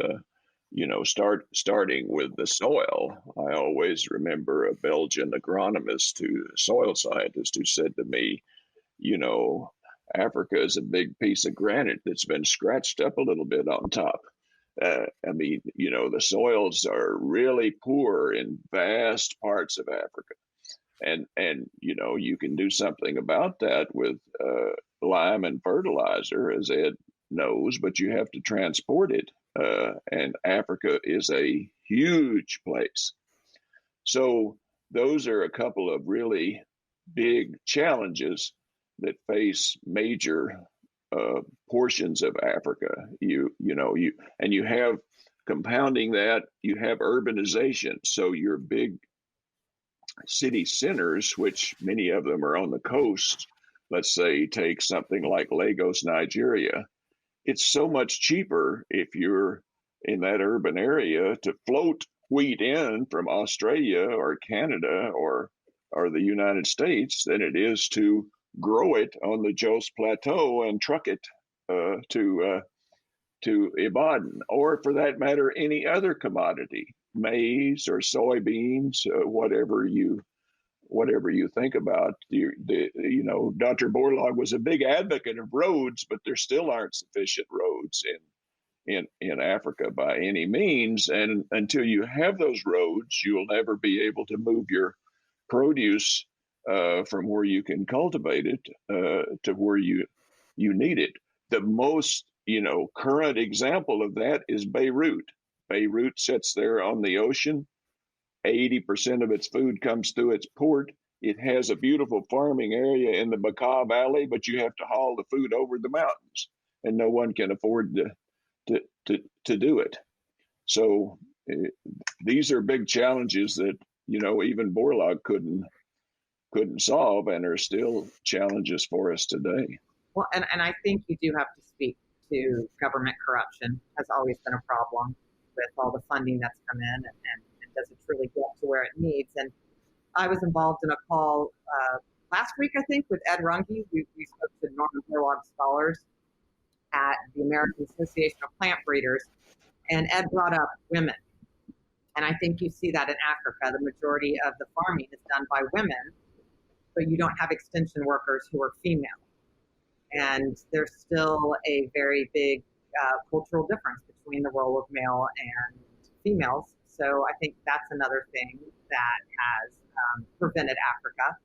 Starting with the soil. I always remember a Belgian agronomist, soil scientist, who said to me, Africa is a big piece of granite that's been scratched up a little bit on top. The soils are really poor in vast parts of Africa. And you can do something about that with lime and fertilizer, as Ed knows, but you have to transport it. And Africa is a huge place. So those are a couple of really big challenges that face major portions of Africa. You have compounding that, you have urbanization. So your big city centers, which many of them are on the coast, let's say take something like Lagos, Nigeria, it's so much cheaper if you're in that urban area to float wheat in from Australia or Canada or the United States than it is to grow it on the Jos Plateau and truck it to Ibadan, or for that matter, any other commodity, maize or soybeans, whatever you think about. Dr. Borlaug was a big advocate of roads, but there still aren't sufficient roads in Africa by any means. And until you have those roads, you'll never be able to move your produce from where you can cultivate it to where you need it. The most current example of that is Beirut. Beirut sits there on the ocean. 80% of its food comes through its port. It has a beautiful farming area in the Bekaa Valley, but you have to haul the food over the mountains, and no one can afford to do it. So these are big challenges that even Borlaug couldn't solve, and are still challenges for us today. Well, and I think you do have to speak to government corruption. Has always been a problem with all the funding that's come in, and does it truly get to where it needs? And I was involved in a call last week, I think, with Ed Runge. We spoke to Norman Borlaug scholars at the American Association of Plant Breeders, and Ed brought up women. And I think you see that in Africa. The majority of the farming is done by women, but you don't have extension workers who are female. And there's still a very big cultural difference between the role of male and females. So I think that's another thing that has prevented Africa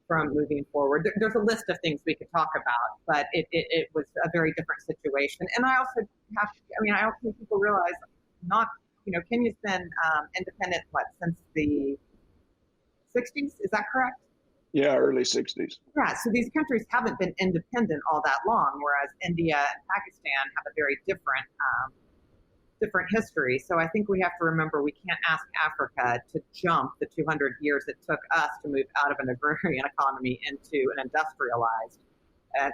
from moving forward. There's a list of things we could talk about, but it was a very different situation. And I also I don't think people realize Kenya's been independent, since the 60s? Is that correct? Yeah, early 60s. Yeah, so these countries haven't been independent all that long, whereas India and Pakistan have a very different history. So I think we have to remember we can't ask Africa to jump the 200 years it took us to move out of an agrarian economy into an industrialized.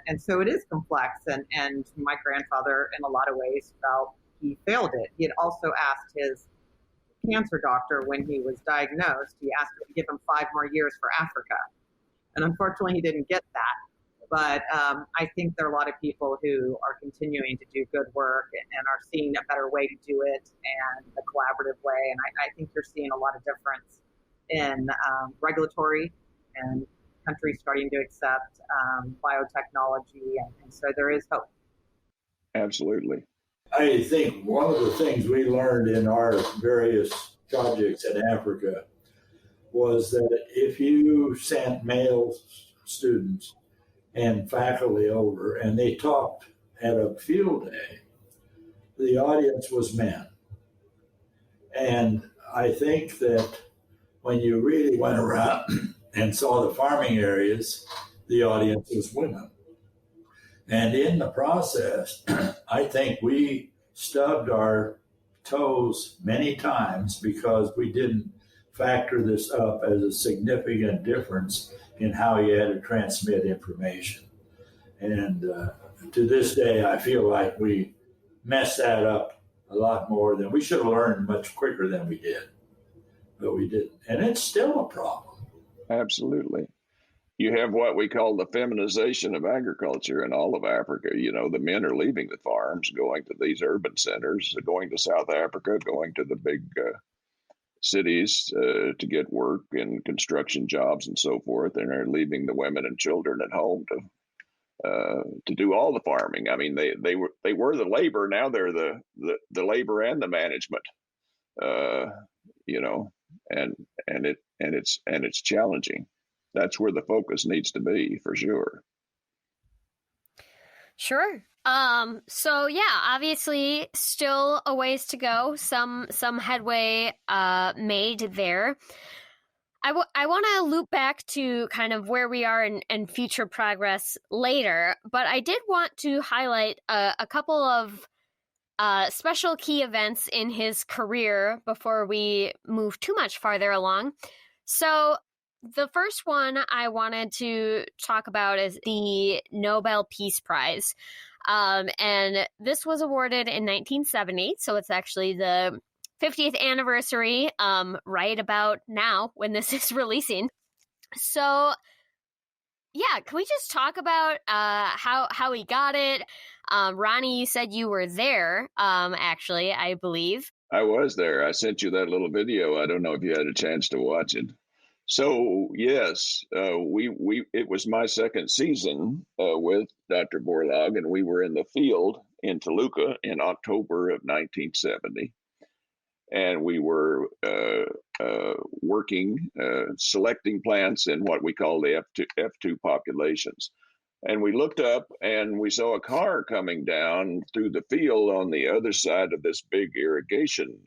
And so it is complex. And my grandfather, in a lot of ways, felt he failed it. He had also asked his cancer doctor when he was diagnosed, he asked him to give him 5 more years for Africa. And unfortunately, he didn't get that. But I think there are a lot of people who are continuing to do good work and are seeing a better way to do it, and a collaborative way. And I think you're seeing a lot of difference in regulatory and countries starting to accept biotechnology. And so there is hope. Absolutely. I think one of the things we learned in our various projects in Africa was that if you sent male students and faculty over and they talked at a field day, the audience was men. And I think that when you really went around and saw the farming areas, the audience was women. And in the process, I think we stubbed our toes many times because we didn't factor this up as a significant difference in how you had to transmit information. And to this day, I feel like we messed that up a lot more than we should have learned much quicker than we did. But we didn't. And it's still a problem. Absolutely. you have what we call the feminization of agriculture in all of Africa. The men are leaving the farms, going to these urban centers, going to South Africa, going to the big cities to get work and construction jobs and so forth, and are leaving the women and children at home to do all the farming. I mean, they were the labor. Now they're the labor and the management. And it's challenging. That's where the focus needs to be, for sure. Sure. So yeah, obviously still a ways to go. Some headway made there. I want to loop back to kind of where we are and future progress later, but I did want to highlight a couple of special key events in his career before we move too much farther along. So the first one I wanted to talk about is the Nobel Peace Prize. And this was awarded in 1970, so it's actually the 50th anniversary, right about now when this is releasing. So, yeah, can we just talk about how he got it? Ronnie, you said you were there, actually, I believe. I was there. I sent you that little video. I don't know if you had a chance to watch it. So yes, it was my second season with Dr. Borlaug, and we were in the field in Toluca in October of 1970, and we were working, selecting plants in what we call the F2 populations. And we looked up and we saw a car coming down through the field on the other side of this big irrigation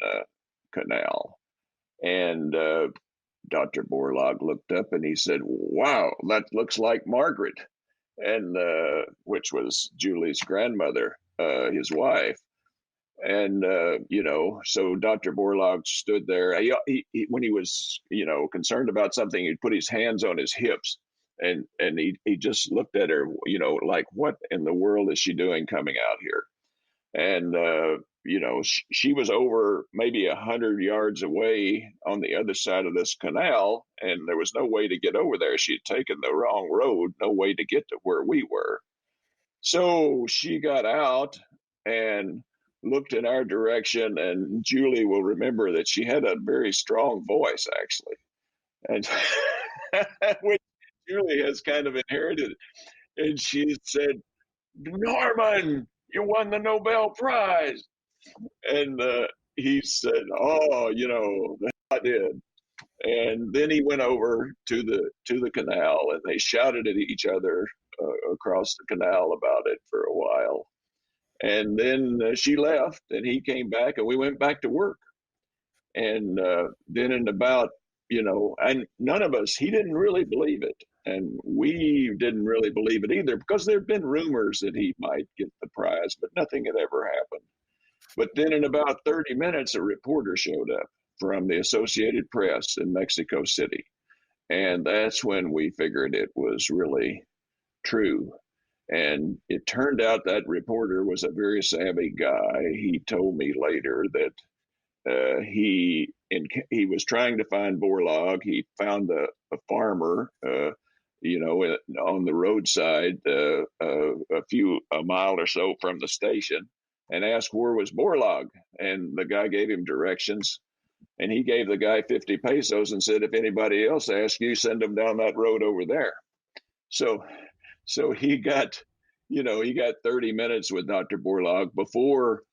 canal, and Dr. Borlaug looked up and he said, "Wow, that looks like Margaret," and which was Julie's grandmother, his wife. And so Dr. Borlaug stood there. He when he was concerned about something, he'd put his hands on his hips, and he just looked at her, like, what in the world is she doing coming out here? And she was over maybe 100 yards away on the other side of this canal, and there was no way to get over there. She had taken the wrong road, no way to get to where we were. So she got out and looked in our direction, and Julie will remember that she had a very strong voice, actually, and which Julie has kind of inherited. And she said, "Norman, you won the Nobel Prize." And he said, "Oh, I did." And then he went over to the canal, and they shouted at each other across the canal about it for a while. And then she left, and he came back, and we went back to work. And then in about, and none of us, he didn't really believe it. And we didn't really believe it either, because there had been rumors that he might get the prize, but nothing had ever happened. But then in about 30 minutes, a reporter showed up from the Associated Press in Mexico City. And that's when we figured it was really true. And it turned out that reporter was a very savvy guy. He told me later that he was trying to find Borlaug. He found a farmer, on the roadside, a mile or so from the station, and asked where was Borlaug. And the guy gave him directions, and he gave the guy 50 pesos and said, "If anybody else asks you, send them down that road over there." So he got 30 minutes with Dr. Borlaug before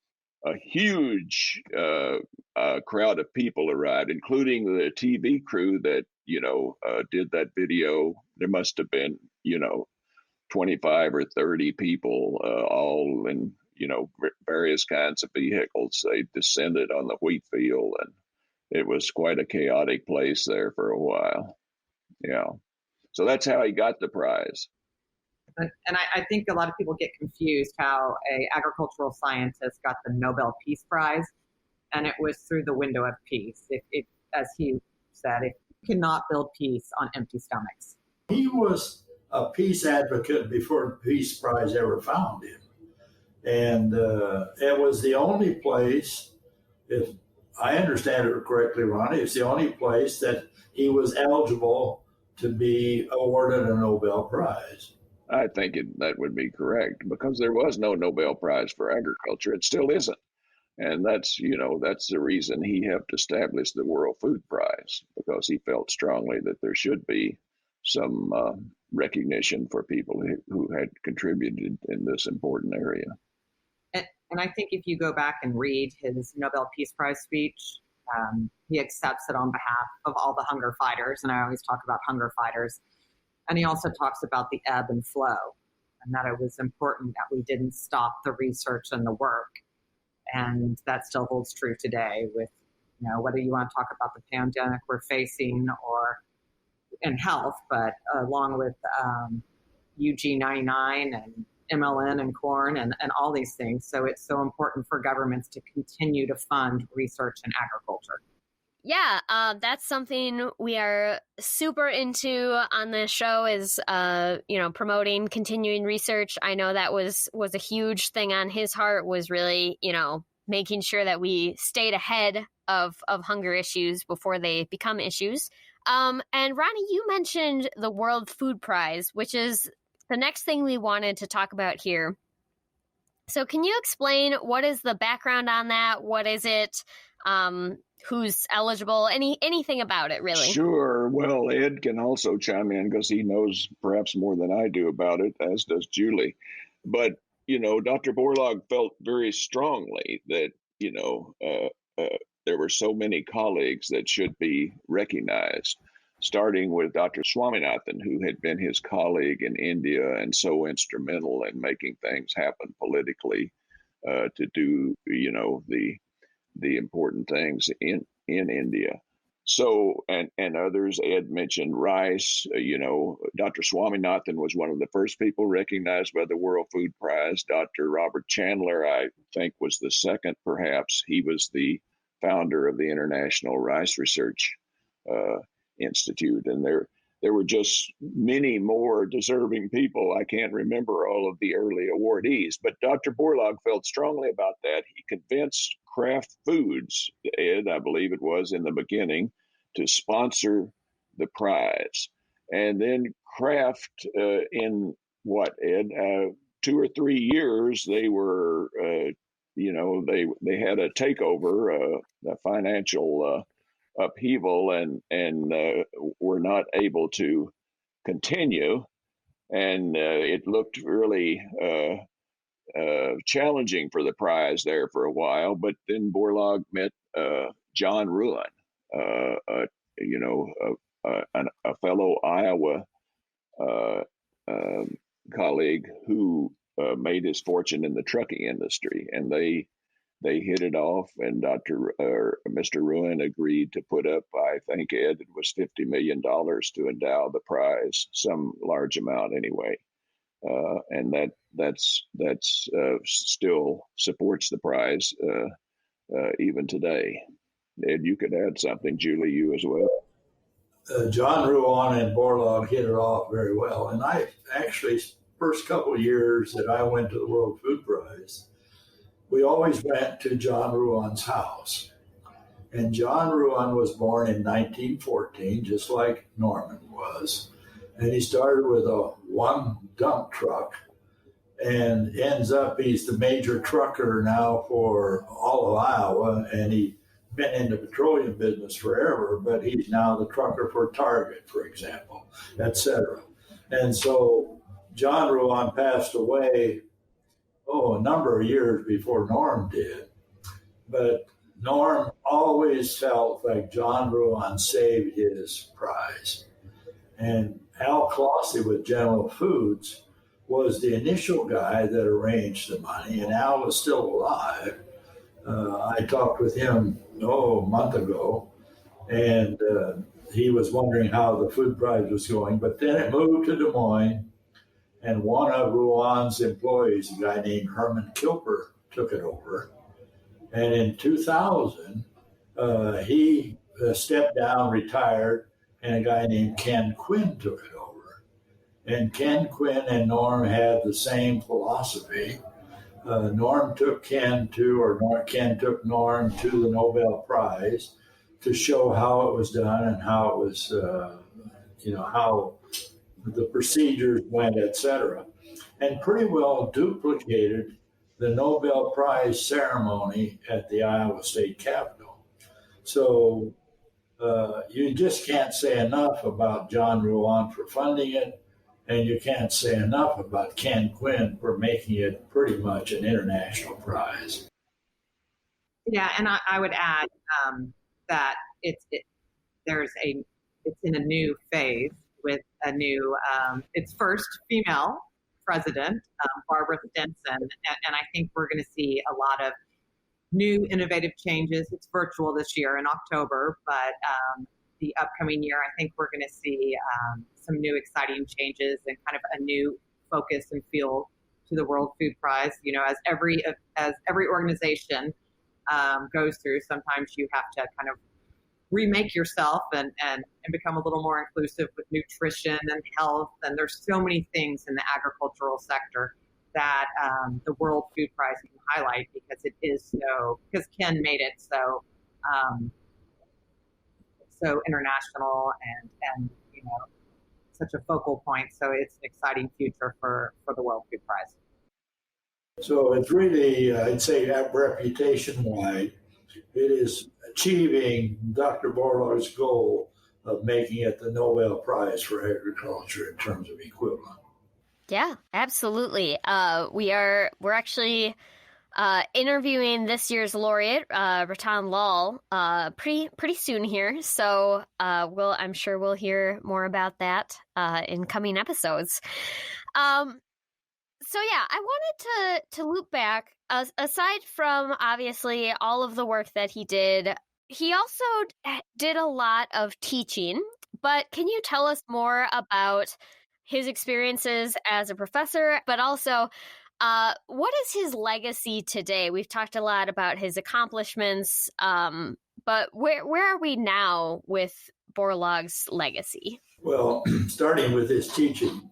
a huge crowd of people arrived, including the TV crew that, did that video. There must have been, 25 or 30 people, all in, various kinds of vehicles. They descended on the wheat field, and it was quite a chaotic place there for a while. Yeah. So that's how he got the prize. And I think a lot of people get confused how an agricultural scientist got the Nobel Peace Prize, and it was through the window of peace. It as he said, it cannot build peace on empty stomachs. He was a peace advocate before the Peace Prize ever found him. And it was the only place, if I understand it correctly, Ronnie, it's the only place that he was eligible to be awarded a Nobel Prize. I think that would be correct, because there was no Nobel Prize for agriculture. It still isn't. And that's the reason he helped establish the World Food Prize, because he felt strongly that there should be some recognition for people who had contributed in this important area. And I think if you go back and read his Nobel Peace Prize speech, he accepts it on behalf of all the hunger fighters. And I always talk about hunger fighters. And he also talks about the ebb and flow, and that it was important that we didn't stop the research and the work. And that still holds true today with, whether you want to talk about the pandemic we're facing or in health, but along with UG99 and MLN and corn and all these things. So it's so important for governments to continue to fund research in agriculture. Yeah, that's something we are super into on this show is, promoting continuing research. I know that was a huge thing on his heart, was really, making sure that we stayed ahead of hunger issues before they become issues. And Ronnie, you mentioned the World Food Prize, which is the next thing we wanted to talk about here. So can you explain what is the background on that? What is it? Who's eligible? Anything about it, really? Sure. Well, Ed can also chime in because he knows perhaps more than I do about it, as does Julie. But, Dr. Borlaug felt very strongly that, there were so many colleagues that should be recognized, starting with Dr. Swaminathan, who had been his colleague in India and so instrumental in making things happen politically to do, the important things in India. So, and others, Ed mentioned rice. Dr. Swaminathan was one of the first people recognized by the World Food Prize. Dr. Robert Chandler, I think, was the second, perhaps. He was the founder of the International Rice Research Institute. And there were just many more deserving people. I can't remember all of the early awardees, but Dr. Borlaug felt strongly about that. He convinced Kraft Foods, Ed, I believe it was in the beginning, to sponsor the prize. And then Kraft, in what, Ed, 2 or 3 years, they were, they had a takeover, a financial upheaval, and were not able to continue. And it looked really challenging for the prize there for a while. But then Borlaug met John Ruan, a fellow Iowa colleague who made his fortune in the trucking industry, and they hit it off, and Mr. Ruan agreed to put up, I think, Ed, it was $50 million to endow the prize, some large amount anyway. And that's still supports the prize even today. Ed, you could add something. Julie, you as well. John Ruan and Borlaug hit it off very well. And I actually, first couple of years that I went to the World Food Prize, we always went to John Ruan's house. And John Ruan was born in 1914, just like Norman was. And he started with a one dump truck and ends up, he's the major trucker now for all of Iowa. And he's been in the petroleum business forever, but he's now the trucker for Target, for example, et cetera. And so John Ruan passed away, a number of years before Norm did. But Norm always felt like John Ruan saved his prize. And Al Clossie with General Foods was the initial guy that arranged the money, and Al was still alive. I talked with him, a month ago, and he was wondering how the food prize was going. But then it moved to Des Moines, and one of Ruan's employees, a guy named Herman Kilper, took it over. And in 2000, he stepped down, retired, and a guy named Ken Quinn took it over. And Ken Quinn and Norm had the same philosophy. Ken took Norm to the Nobel Prize to show how it was done and how it was how the procedures went, etc., and pretty well duplicated the Nobel Prize ceremony at the Iowa State Capitol. So you just can't say enough about John Ruan for funding it, and you can't say enough about Ken Quinn for making it pretty much an international prize. Yeah, and I would add that it's in a new phase with a new its first female president, Barbara Stinson, and I think we're going to see a lot of new innovative changes. It's virtual this year in October, but the upcoming year, I think we're going to see some new exciting changes and kind of a new focus and feel to the World Food Prize. As every organization goes through, sometimes you have to kind of remake yourself and become a little more inclusive with nutrition and health. And there's so many things in the agricultural sector that the World Food Prize can highlight because Ken made it so international and such a focal point. So it's an exciting future for the World Food Prize. So it's really, I'd say, reputation-wide, it is achieving Dr. Borlaug's goal of making it the Nobel Prize for Agriculture in terms of equivalent. Yeah, absolutely. We're actually interviewing this year's laureate, Ratan Lal, pretty soon here. So I'm sure we'll hear more about that in coming episodes. So yeah, I wanted to loop back. Aside from obviously all of the work that he did, he also did a lot of teaching. But can you tell us more about his experiences as a professor, but also what is his legacy today? We've talked a lot about his accomplishments, but where are we now with Borlaug's legacy? Well, starting with his teaching,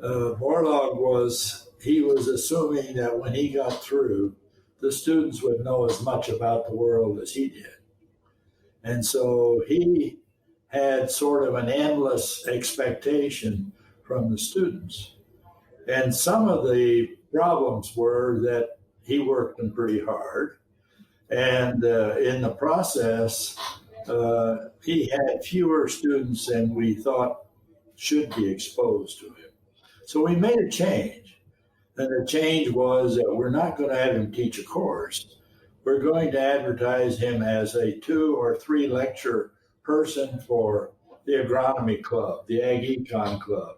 Borlaug was assuming that when he got through, the students would know as much about the world as he did. And so he had sort of an endless expectation from the students. And some of the problems were that he worked them pretty hard. And in the process, he had fewer students than we thought should be exposed to him. So we made a change. And the change was that we're not going to have him teach a course. We're going to advertise him as a 2 or 3 lecture person for the agronomy club, the ag econ club,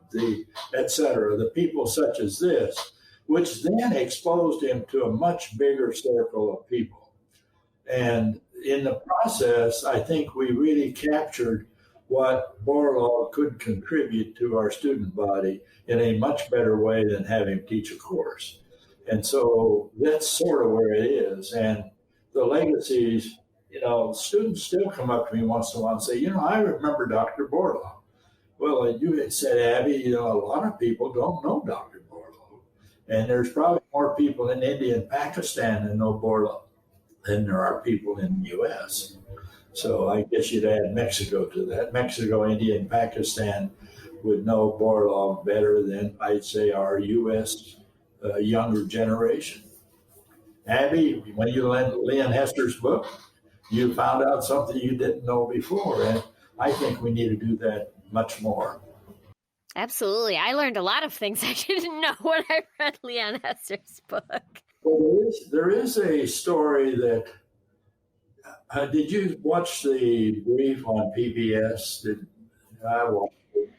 et cetera, the people such as this, which then exposed him to a much bigger circle of people. And in the process, I think we really captured what Borlaug could contribute to our student body in a much better way than have him teach a course. And so that's sort of where it is. And the legacies, students still come up to me once in a while and say, I remember Dr. Borlaug. Well, you had said, Abby, a lot of people don't know Dr. Borlaug. And there's probably more people in India and Pakistan that know Borlaug than there are people in the U.S. So I guess you'd add Mexico to that. Mexico, India, and Pakistan would know Borlaug better than, I'd say, our U.S. Younger generation. Abby, when you read Leon Hester's book, you found out something you didn't know before, and I think we need to do that much more. Absolutely. I learned a lot of things I didn't know when I read Leon Hester's book. Well, there is a story that, did you watch the brief on PBS? I watched it.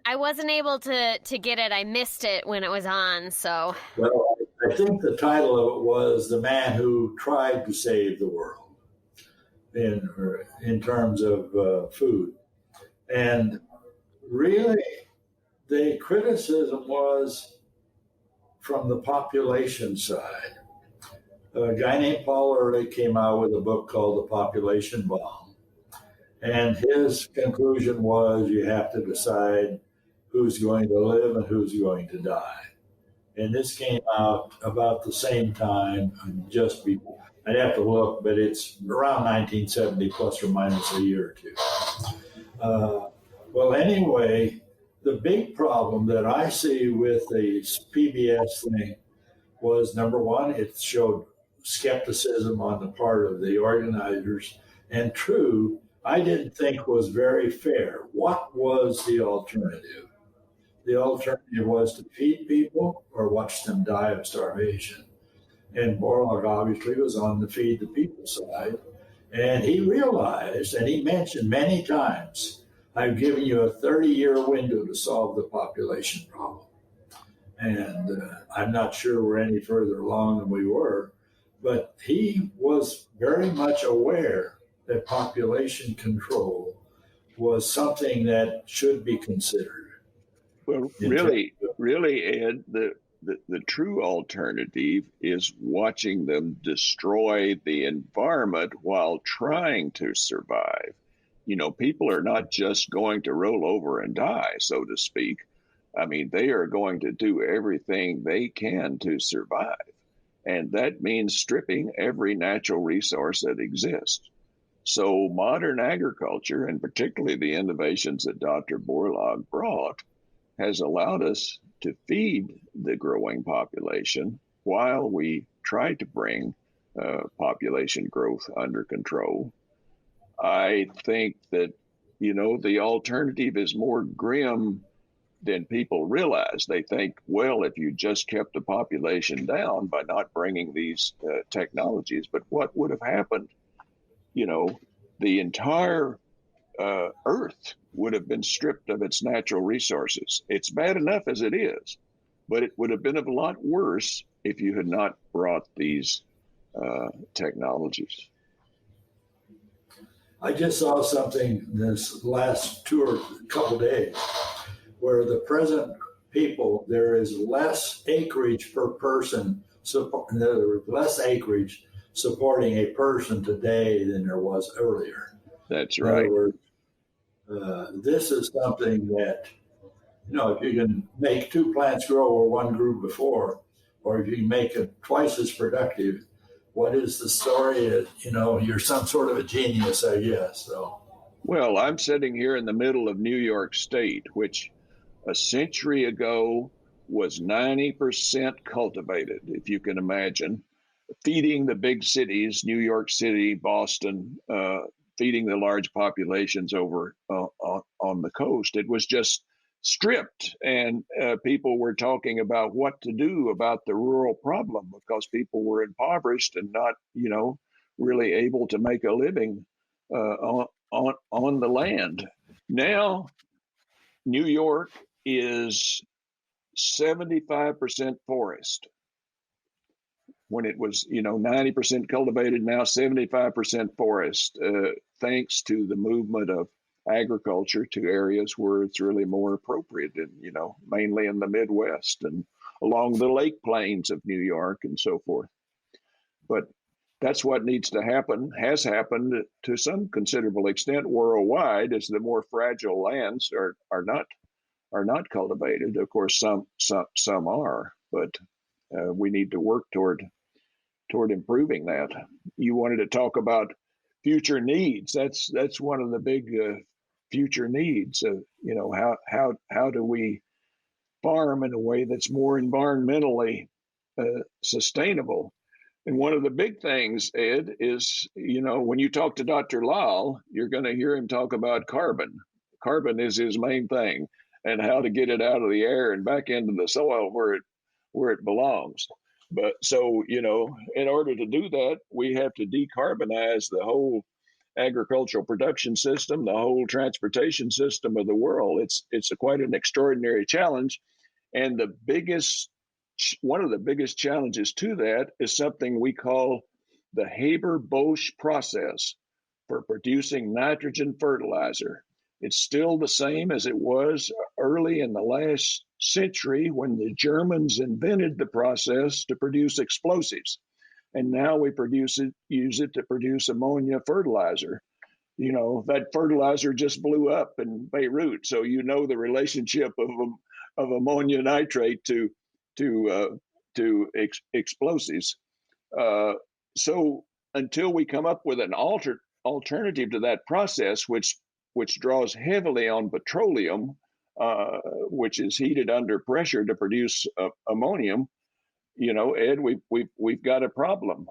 I wasn't able to get it. I missed it when it was on, so. Well, I think the title of it was The Man Who Tried to Save the World in terms of food. And really, the criticism was from the population side. A guy named Paul Ehrlich came out with a book called The Population Bomb. And his conclusion was you have to decide who's going to live and who's going to die. And this came out about the same time, just before. I'd have to look, but it's around 1970, plus or minus a year or two. Well, anyway, the big problem that I see with the PBS thing was, number one, it showed skepticism on the part of the organizers, and two, I didn't think was very fair. What was the alternative? The alternative was to feed people or watch them die of starvation. And Borlaug obviously was on the feed the people side. And he realized, and he mentioned many times, I've given you a 30-year window to solve the population problem. And I'm not sure we're any further along than we were, but he was very much aware that population control was something that should be considered. Well, really, Ed, the true alternative is watching them destroy the environment while trying to survive. You know, people are not just going to roll over and die, so to speak. I mean, they are going to do everything they can to survive. And that means stripping every natural resource that exists. So modern agriculture, and particularly the innovations that Dr. Borlaug brought, has allowed us to feed the growing population while we try to bring population growth under control. I think that, you know, the alternative is more grim than people realize. They think, well, if you just kept the population down by not bringing these technologies, but what would have happened? You know, the entire Earth would have been stripped of its natural resources. It's bad enough as it is, but it would have been a lot worse if you had not brought these technologies. I just saw something this last couple days where the present people, there is less acreage per person, less acreage supporting a person today than there was earlier. That's right. In other words, this is something that, you know, if you can make two plants grow where one grew before, or if you can make it twice as productive, what is the story? You know, you're some sort of a genius, I guess. So, well, I'm sitting here in the middle of New York State, which a century ago was 90% cultivated, if you can imagine, feeding the big cities, New York City, Boston, feeding the large populations over on the coast. It was just stripped, and people were talking about what to do about the rural problem because people were impoverished and not, you know, really able to make a living on the land. Now, New York is 75% forest. When it was, you know, 90% cultivated, now 75% forest, thanks to the movement of agriculture to areas where it's really more appropriate, and, you know, mainly in the Midwest and along the lake plains of New York and so forth. But that's what needs to happen, has happened to some considerable extent worldwide, as the more fragile lands are not cultivated. Of course, some are, but we need to work toward improving that. You wanted to talk about future needs. That's one of the big future needs. You know, how do we farm in a way that's more environmentally sustainable? And one of the big things, Ed, is, you know, when you talk to Dr. Lal, you're going to hear him talk about carbon. Carbon is his main thing, and how to get it out of the air and back into the soil where it belongs. But so, you know, in order to do that, we have to decarbonize the whole agricultural production system, the whole transportation system of the world. It's quite an extraordinary challenge. And one of the biggest challenges to that is something we call the Haber-Bosch process for producing nitrogen fertilizer. It's still the same as it was early in the last century when the Germans invented the process to produce explosives. And now we use it to produce ammonia fertilizer. You know, that fertilizer just blew up in Beirut. So, you know, the relationship of ammonia nitrate to explosives. So until we come up with an alternative to that process, which which draws heavily on petroleum, which is heated under pressure to produce ammonium, Ed, we've got a problem.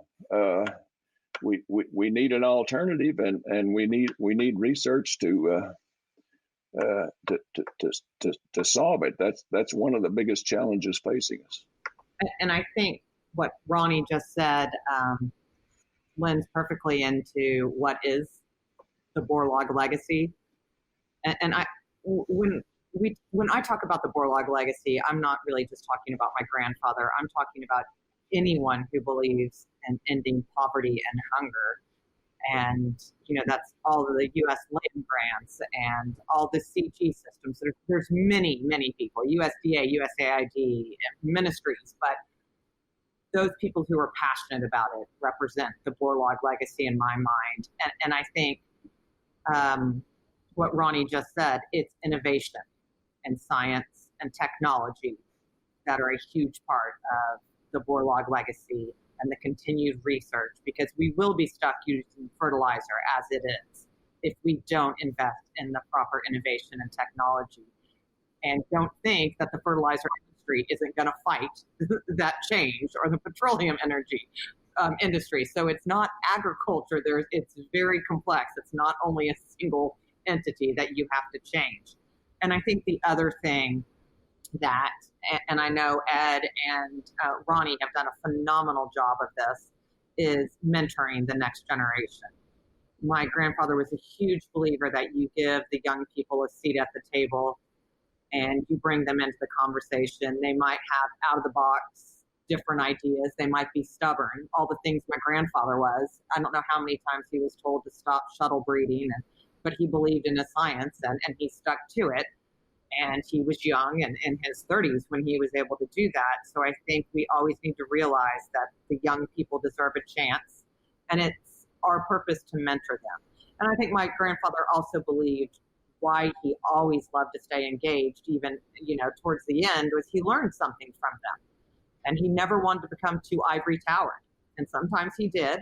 We need an alternative, and we need research to solve it. That's one of the biggest challenges facing us. And I think what Ronnie just said lends perfectly into what is the Borlaug legacy. And when I talk about the Borlaug legacy, I'm not really just talking about my grandfather. I'm talking about anyone who believes in ending poverty and hunger. And, that's all of the U.S. land grants and all the CG systems. There's many, many people, USDA, USAID, ministries, but those people who are passionate about it represent the Borlaug legacy in my mind. And I think what Ronnie just said, it's innovation and science and technology that are a huge part of the Borlaug legacy and the continued research, because we will be stuck using fertilizer as it is if we don't invest in the proper innovation and technology. And don't think that the fertilizer industry isn't going to fight that change, or the petroleum energy industry. So it's not agriculture. It's very complex. It's not only a single entity that you have to change. And I think the other thing that, and I know Ed and Ronnie have done a phenomenal job of this, is mentoring the next generation. My grandfather was a huge believer that you give the young people a seat at the table and you bring them into the conversation. They might have out of the box different ideas. They might be stubborn, all the things my grandfather was. I don't know how many times he was told to stop shuttle breeding, but he believed in the science and he stuck to it. And he was young and in his 30s when he was able to do that. So I think we always need to realize that the young people deserve a chance, and it's our purpose to mentor them. And I think my grandfather also believed why he always loved to stay engaged, even, towards the end, was he learned something from them. And he never wanted to become too ivory towered. And sometimes he did,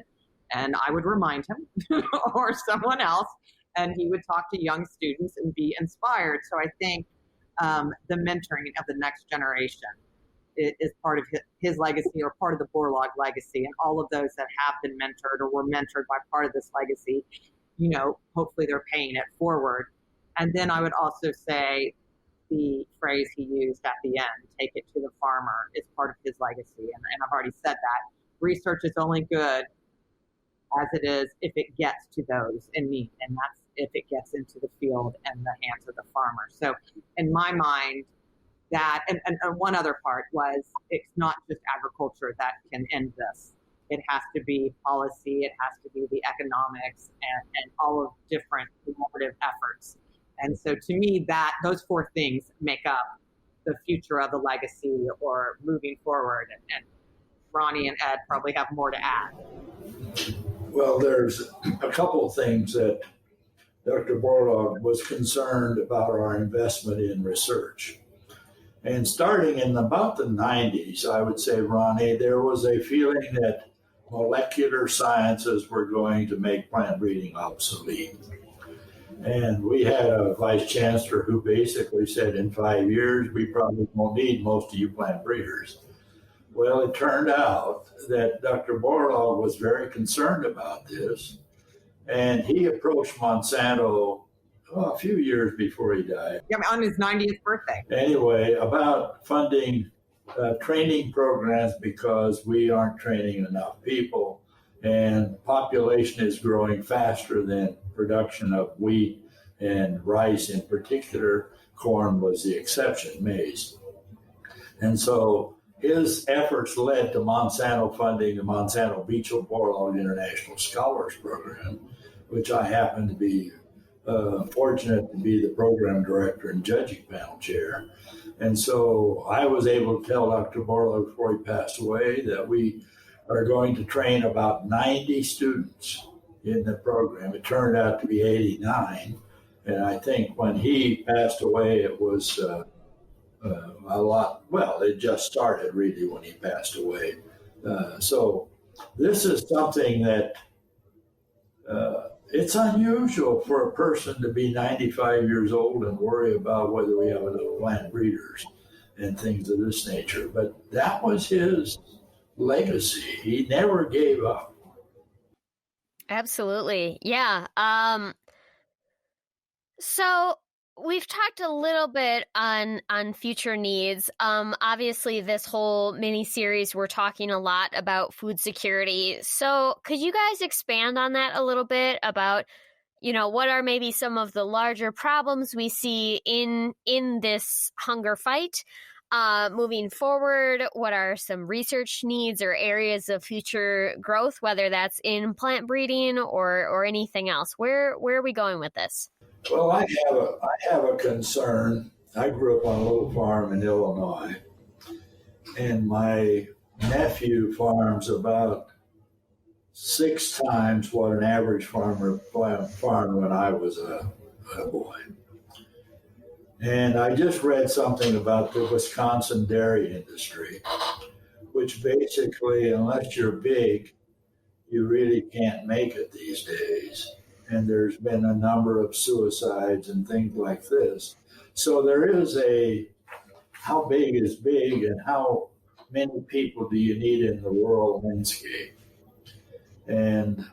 and I would remind him or someone else, and he would talk to young students and be inspired. So I think the mentoring of the next generation is part of his legacy, or part of the Borlaug legacy. And all of those that have been mentored or were mentored by part of this legacy, hopefully they're paying it forward. And then I would also say the phrase he used at the end, take it to the farmer, is part of his legacy. And I've already said that. Research is only good as it is if it gets to those in need. And that's if it gets into the field and the hands of the farmer. So in my mind, that, and one other part was, it's not just agriculture that can end this. It has to be policy, it has to be the economics, and all of different collaborative efforts. And so to me, those four things make up the future of the legacy, or moving forward. And Ronnie and Ed probably have more to add. Well, there's a couple of things that Dr. Borlaug was concerned about our investment in research. And starting in about the 90s, I would say, Ronnie, there was a feeling that molecular sciences were going to make plant breeding obsolete. And we had a vice chancellor who basically said, in 5 years, we probably won't need most of you plant breeders. Well, it turned out that Dr. Borlaug was very concerned about this. And he approached Monsanto a few years before he died. Yeah, on his 90th birthday. Anyway, about funding training programs, because we aren't training enough people, and population is growing faster than production of wheat and rice in particular. Corn was the exception, maize. And so his efforts led to Monsanto funding the Monsanto Beecher Borlaug International Scholars Program, which I happen to be fortunate to be the program director and judging panel chair. And so I was able to tell Dr. Borlaug before he passed away that we are going to train about 90 students in the program. It turned out to be 89. And I think when he passed away, it was a lot. Well, it just started really when he passed away. So this is something that it's unusual for a person to be 95 years old and worry about whether we have enough plant breeders and things of this nature. But that was his legacy. He never gave up. Absolutely. Yeah. So we've talked a little bit on future needs. Obviously, this whole mini series, we're talking a lot about food security. So could you guys expand on that a little bit about, what are maybe some of the larger problems we see in this hunger fight? Moving forward, what are some research needs or areas of future growth, whether that's in plant breeding or anything else? Where are we going with this? Well, I have a concern. I grew up on a little farm in Illinois, and my nephew farms about 6 times what an average farmer farmed when I was a boy. And I just read something about the Wisconsin dairy industry, which basically, unless you're big, you really can't make it these days. And there's been a number of suicides and things like this. So there is how big is big and how many people do you need in the world landscape? And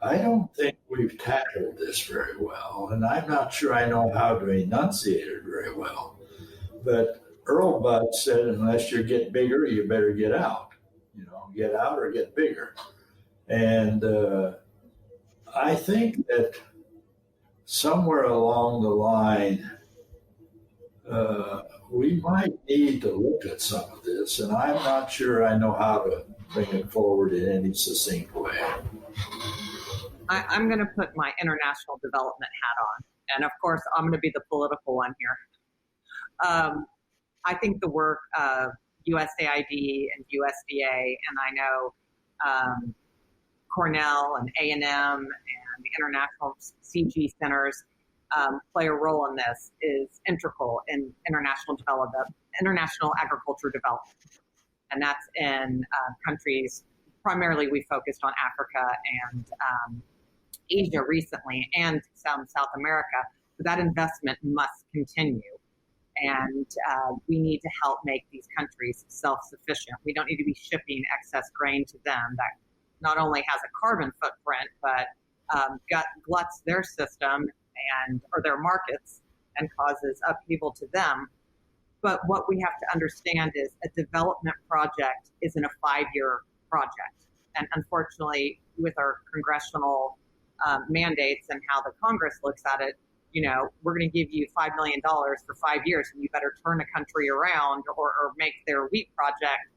I don't think we've tackled this very well, and I'm not sure I know how to enunciate it very well. But Earl Budd said, unless you get bigger, you better get out. Get out or get bigger. And I think that somewhere along the line, we might need to look at some of this, and I'm not sure I know how to bring it forward in any succinct way. I'm going to put my international development hat on. And of course, I'm going to be the political one here. I think the work of USAID and USDA, and I know Cornell and A&M and the international CG centers play a role in this, is integral in international agriculture development. And that's in countries, primarily we focused on Africa and Asia recently, and some South America. But that investment must continue. And we need to help make these countries self-sufficient. We don't need to be shipping excess grain to them that not only has a carbon footprint, but gluts their system or their markets and causes upheaval to them. But what we have to understand is a development project isn't a 5-year project. And unfortunately, with our congressional mandates and how the Congress looks at it, we're going to give you $5 million for 5 years, and you better turn the country around or make their wheat project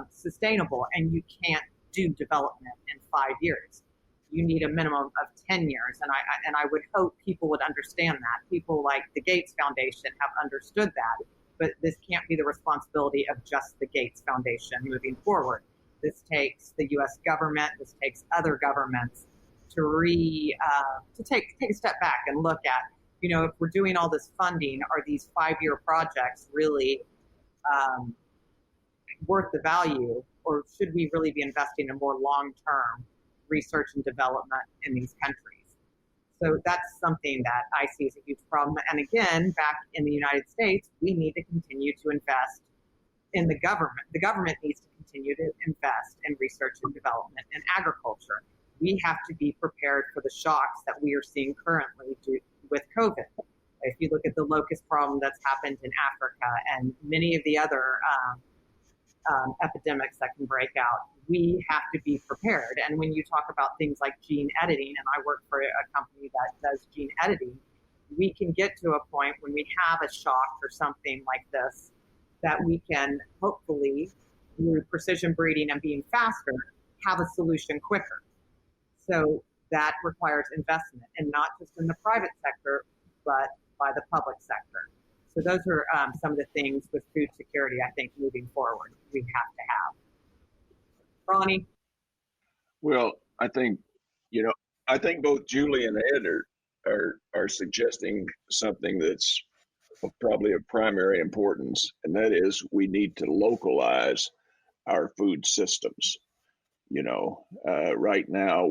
sustainable. And you can't do development in 5 years. You need a minimum of 10 years. And I would hope people would understand that. People like the Gates Foundation have understood that. But this can't be the responsibility of just the Gates Foundation moving forward. This takes the U.S. government. This takes other governments to take a step back and look at, if we're doing all this funding, are these 5-year projects really worth the value, or should we really be investing in more long-term research and development in these countries? So that's something that I see as a huge problem. And again, back in the United States, we need to continue to invest in the government. The government needs to continue to invest in research and development and agriculture. We have to be prepared for the shocks that we are seeing currently with COVID. If you look at the locust problem that's happened in Africa and many of the other epidemics that can break out, we have to be prepared. And when you talk about things like gene editing, and I work for a company that does gene editing, we can get to a point when we have a shock or something like this that we can hopefully, through precision breeding and being faster, have a solution quicker. So that requires investment, and not just in the private sector, but by the public sector. So those are some of the things with food security, I think, moving forward, we have to have. Ronnie? Well, I think both Julie and Ed are suggesting something that's probably of primary importance, and that is we need to localize our food systems. Right now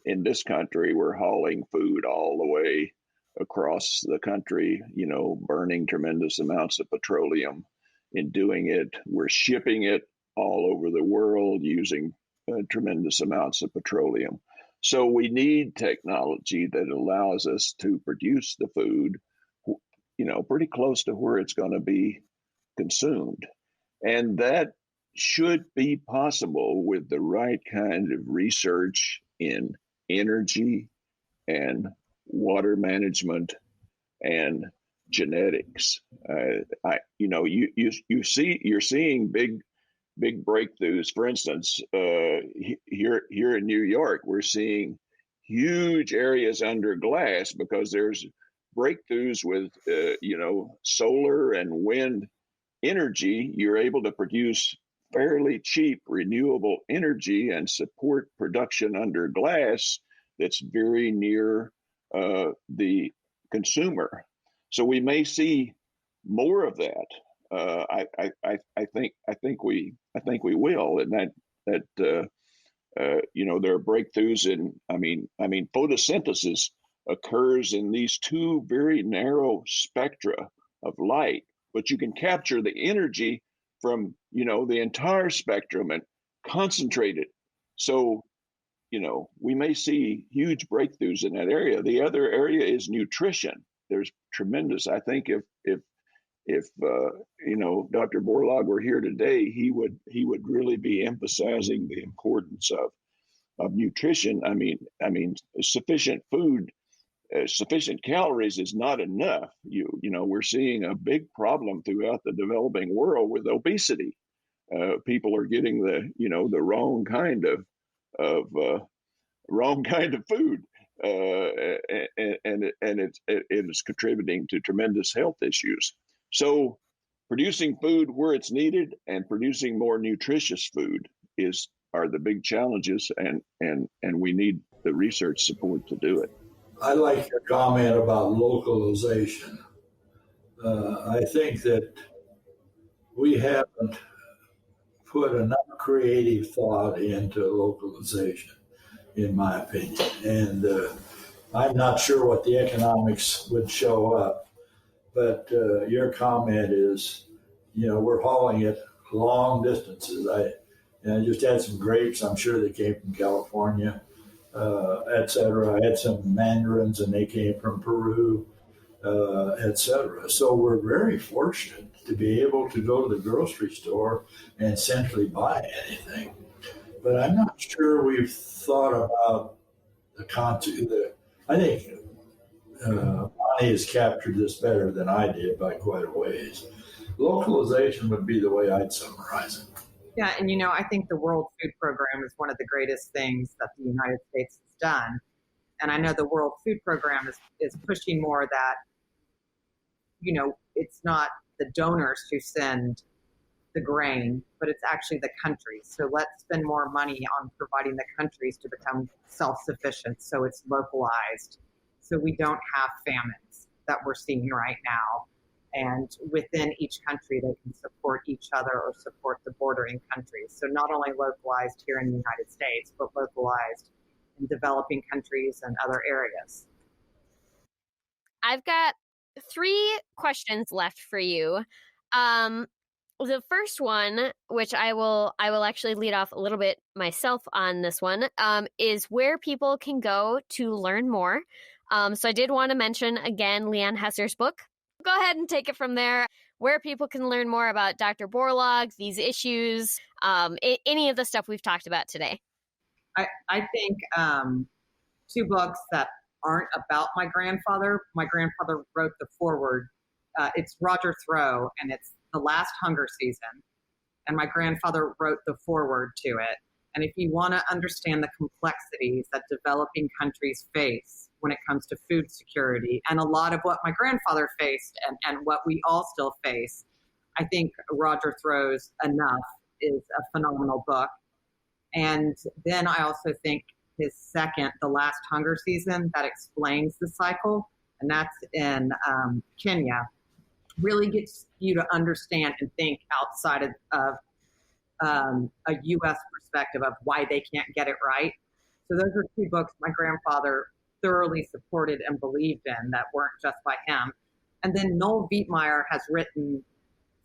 in this country, we're hauling food all the way across the country, burning tremendous amounts of petroleum in doing it. We're shipping it all over the world using tremendous amounts of petroleum. So we need technology that allows us to produce the food, pretty close to where it's going to be consumed. And that should be possible with the right kind of research in energy and water management and genetics. You're seeing big breakthroughs. For instance, here in New York, we're seeing huge areas under glass because there's breakthroughs with solar and wind energy. You're able to produce fairly cheap renewable energy and support production under glass that's very near the consumer. So we may see more of that. I think we will, and that there are breakthroughs in. I mean, photosynthesis occurs in these two very narrow spectra of light, but you can capture the energy from the entire spectrum and concentrate it. So we may see huge breakthroughs in that area. The other area is nutrition. There's tremendous. I think if Dr. Borlaug were here today, he would really be emphasizing the importance of nutrition. I mean, sufficient food, sufficient calories is not enough. We're seeing a big problem throughout the developing world with obesity. People are getting the wrong kind of food, and it is contributing to tremendous health issues. So, producing food where it's needed and producing more nutritious food are the big challenges, and we need the research support to do it. I like your comment about localization. I think that we haven't put enough creative thought into localization, in my opinion. And I'm not sure what the economics would show up, but your comment is, we're hauling it long distances. I just had some grapes. I'm sure they came from California, etc. I had some mandarins, and they came from Peru, etc. So we're very fortunate to be able to go to the grocery store and essentially buy anything. But I'm not sure we've thought about the concept. I think Ronnie has captured this better than I did by quite a ways. Localization would be the way I'd summarize it. Yeah, and I think the World Food Program is one of the greatest things that the United States has done. And I know the World Food Program is pushing more that, it's not the donors who send the grain, but it's actually the countries. So let's spend more money on providing the countries to become self-sufficient, so it's localized, so we don't have famines that we're seeing right now. And within each country, they can support each other or support the bordering countries. So not only localized here in the United States, but localized in developing countries and other areas. I've got 3 questions left for you. The first one, which I will actually lead off a little bit myself on this one, is where people can go to learn more. So I did want to mention again Leanne Hesser's book. Go ahead and take it from there, where people can learn more about Dr. Borlaug, these issues, any of the stuff we've talked about today. I think 2 books that aren't about my grandfather. My grandfather wrote the foreword. It's Roger Thoreau, and it's The Last Hunger Season. And my grandfather wrote the foreword to it. And if you want to understand the complexities that developing countries face when it comes to food security, and a lot of what my grandfather faced and what we all still face, I think Roger Thoreau's Enough is a phenomenal book. And then I also think his second, The Last Hunger Season, that explains the cycle, and that's in Kenya, really gets you to understand and think outside of a U.S. perspective of why they can't get it right. So those are two books my grandfather thoroughly supported and believed in that weren't just by him. And then Noel Vietmeyer has written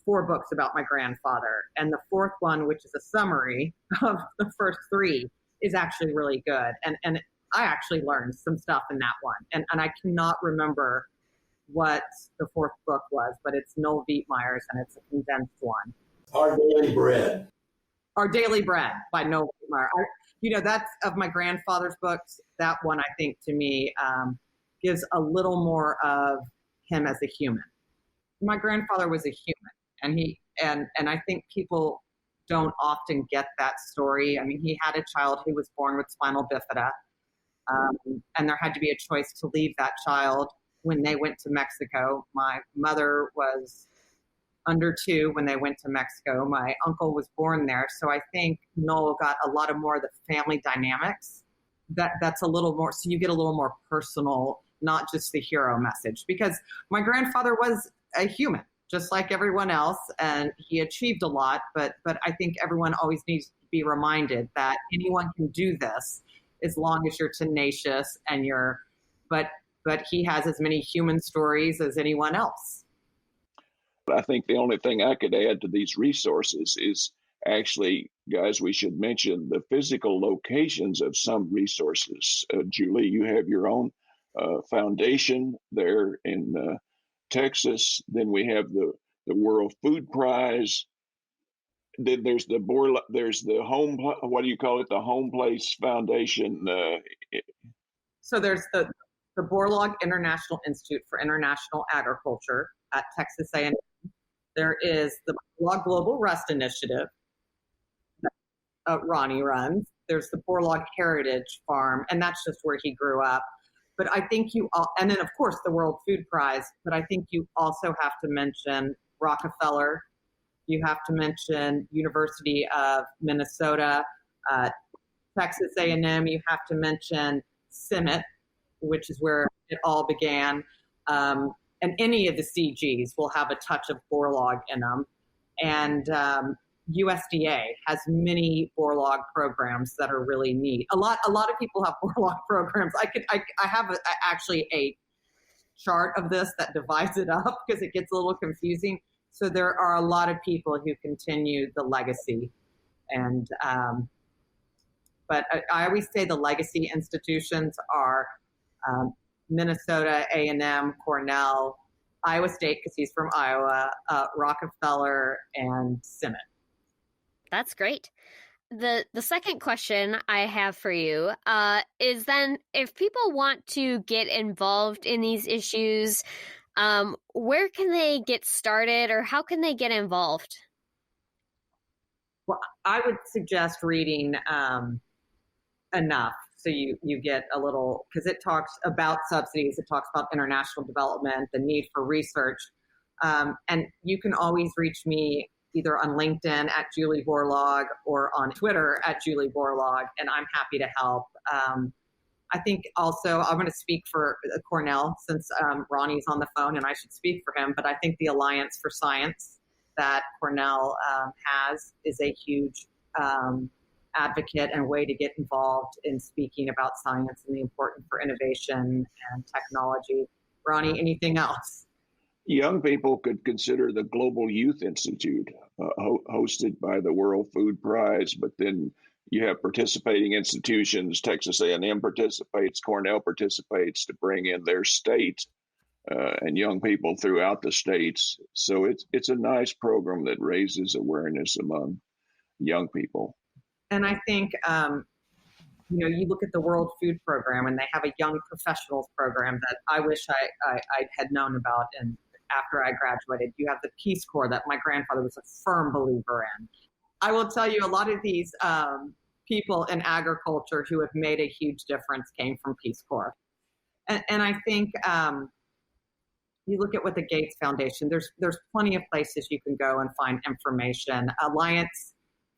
4 books about my grandfather. And the 4th one, which is a summary of the first 3, is actually really good. And I actually learned some stuff in that one. And I cannot remember what the 4th book was, but it's Noel Vietmeyer's and it's a condensed one. Our Daily Bread. Our Daily Bread by Noel Vietmeyer. That's of my grandfather's books. That one, I think, to me, gives a little more of him as a human. My grandfather was a human, and I think people don't often get that story. I mean, he had a child who was born with spinal bifida, and there had to be a choice to leave that child when they went to Mexico. My mother was under 2 when they went to Mexico. My uncle was born there. So I think Noel got a lot of more of the family dynamics. That's a little more, so you get a little more personal, not just the hero message, because my grandfather was a human, just like everyone else, and he achieved a lot, but I think everyone always needs to be reminded that anyone can do this as long as you're tenacious and but he has as many human stories as anyone else. I think the only thing I could add to these resources is actually, guys, we should mention the physical locations of some resources. Julie, you have your own foundation there in Texas. Then we have the World Food Prize. Then there's the home, what do you call it? The Home Place Foundation. So there's the Borlaug International Institute for International Agriculture at Texas A&M. There is the Borlaug Global Rest Initiative that Ronnie runs. There's the Borlaug Heritage Farm, and that's just where he grew up. But I think and then of course the World Food Prize, but I think you also have to mention Rockefeller. You have to mention University of Minnesota, Texas A&M. You have to mention Summit, which is where it all began. And any of the CGs will have a touch of Borlaug in them. And USDA has many Borlaug programs that are really neat. A lot of people have Borlaug programs. I have actually a chart of this that divides it up because it gets a little confusing. So there are a lot of people who continue the legacy. And but I always say the legacy institutions are Minnesota, A&M, Cornell, Iowa State, because he's from Iowa, Rockefeller, and Summit. That's great. The second question I have for you is then, if people want to get involved in these issues, where can they get started, or how can they get involved? Well, I would suggest reading enough. So you get a little, because it talks about subsidies, it talks about international development, the need for research. And you can always reach me either on LinkedIn at Julie Borlaug or on Twitter at Julie Borlaug, and I'm happy to help. I think also I'm going to speak for Cornell since Ronnie's on the phone and I should speak for him, but I think the Alliance for Science that Cornell has is a huge advocate and way to get involved in speaking about science and the importance for innovation and technology. Ronnie, anything else? Young people could consider the Global Youth Institute, hosted by the World Food Prize, but then you have participating institutions. Texas A&M participates, Cornell participates to bring in their state and young people throughout the states. So it's a nice program that raises awareness among young people. And I think, you look at the World Food Program, and they have a young professionals program that I wish I had known about. And after I graduated, you have the Peace Corps that my grandfather was a firm believer in. I will tell you, a lot of these people in agriculture who have made a huge difference came from Peace Corps. And I think you look at what the Gates Foundation, there's plenty of places you can go and find information. Alliance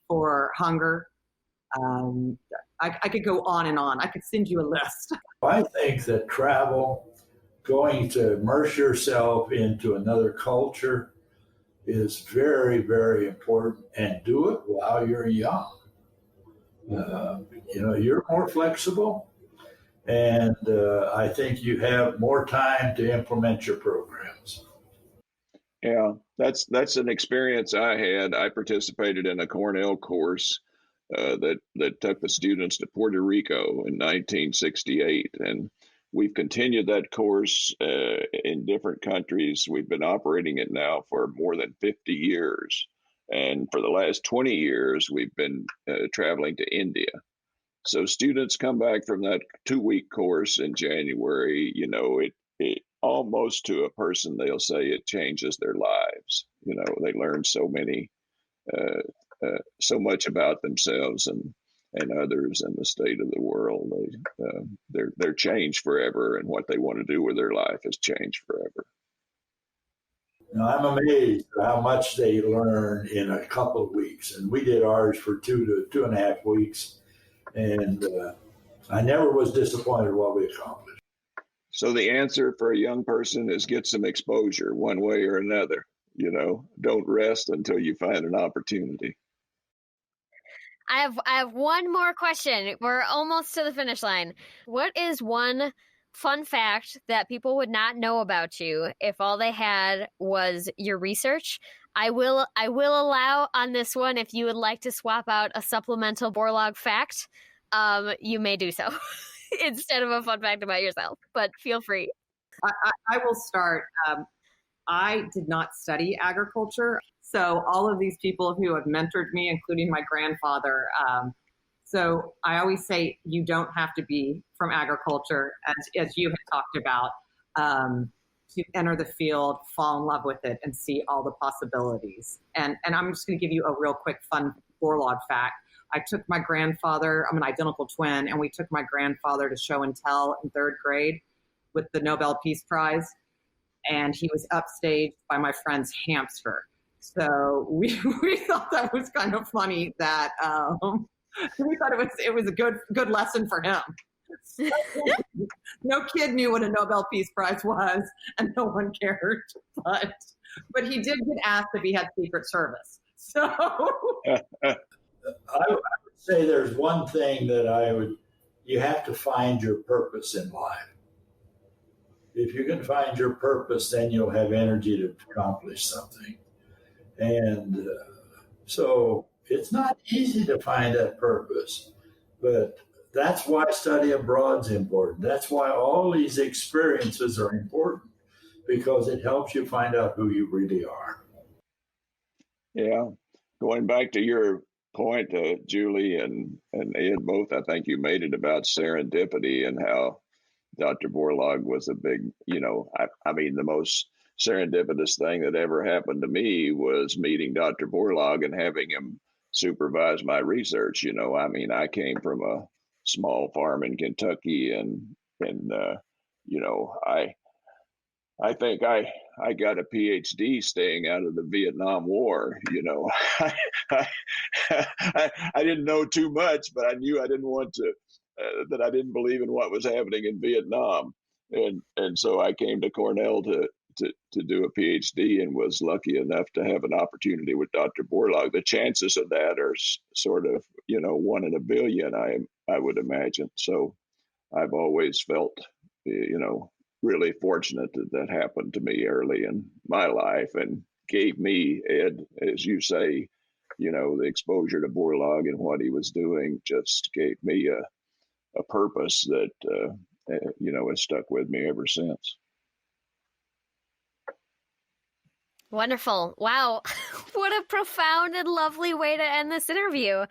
for Hunger. I could go on and on. I could send you a list. I think that travel, going to immerse yourself into another culture is very, very important, and do it while you're young. You're more flexible, and I think you have more time to implement your programs. Yeah, that's an experience I had. I participated in a Cornell course that took the students to Puerto Rico in 1968, and we've continued that course in different countries. We've been operating it now for more than 50 years, and for the last 20 years, we've been traveling to India. So students come back from that 2-week course in January, it almost to a person, they'll say it changes their lives. They learn so much about themselves and others and the state of the world. They're changed forever, and what they want to do with their life has changed forever. I'm amazed at how much they learn in a couple of weeks. And we did ours for 2 to 2.5 weeks. And I never was disappointed what we accomplished. So the answer for a young person is get some exposure one way or another. Don't rest until you find an opportunity. I have one more question. We're almost to the finish line. What is one fun fact that people would not know about you if all they had was your research? I will allow on this one, if you would like to swap out a supplemental Borlaug fact, you may do so instead of a fun fact about yourself, but feel free. I will start. I did not study agriculture. So all of these people who have mentored me, including my grandfather, so I always say you don't have to be from agriculture, as you had talked about, to enter the field, fall in love with it, and see all the possibilities. And I'm just going to give you a real quick fun Borlaug fact. I took my grandfather, I'm an identical twin, and we took my grandfather to show and tell in 3rd grade with the Nobel Peace Prize. And he was upstaged by my friend's hamster. So we thought that was kind of funny that we thought it was a good lesson for him. No kid knew what a Nobel Peace Prize was, and no one cared. But he did get asked if he had Secret Service. So I would say there's one thing that you have to find your purpose in life. If you can find your purpose, then you'll have energy to accomplish something. And so it's not easy to find that purpose, but that's why study abroad is important. That's why all these experiences are important, because it helps you find out who you really are. Yeah. Going back to your point, Julie and Ed both, I think you made it about serendipity and how Dr. Borlaug was a big, the most serendipitous thing that ever happened to me was meeting Dr. Borlaug and having him supervise my research. I came from a small farm in Kentucky, and I think I got a PhD staying out of the Vietnam War. I didn't know too much, but I knew I didn't want to. That I didn't believe in what was happening in Vietnam, and so I came to Cornell to do a PhD, and was lucky enough to have an opportunity with Dr. Borlaug. The chances of that are sort of 1 in a billion, I would imagine. So I've always felt really fortunate that happened to me early in my life, and gave me, Ed, as you say, the exposure to Borlaug and what he was doing just gave me a purpose that, has stuck with me ever since. Wonderful. Wow. What a profound and lovely way to end this interview.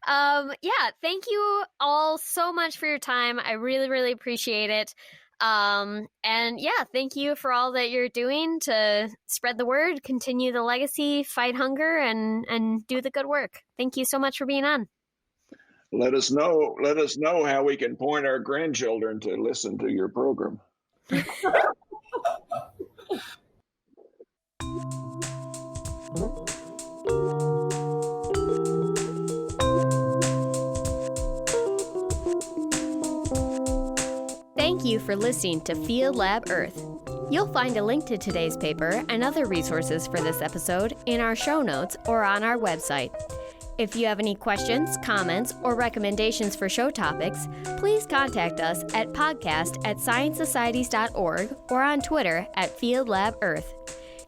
Thank you all so much for your time. I really, really appreciate it. Thank you for all that you're doing to spread the word, continue the legacy, fight hunger, and do the good work. Thank you so much for being on. Let us know how we can point our grandchildren to listen to your program. Thank you for listening to Field Lab Earth. You'll find a link to today's paper and other resources for this episode in our show notes or on our website. If you have any questions, comments, or recommendations for show topics, please contact us at podcast@sciencesocieties.org or on Twitter @FieldLabEarth.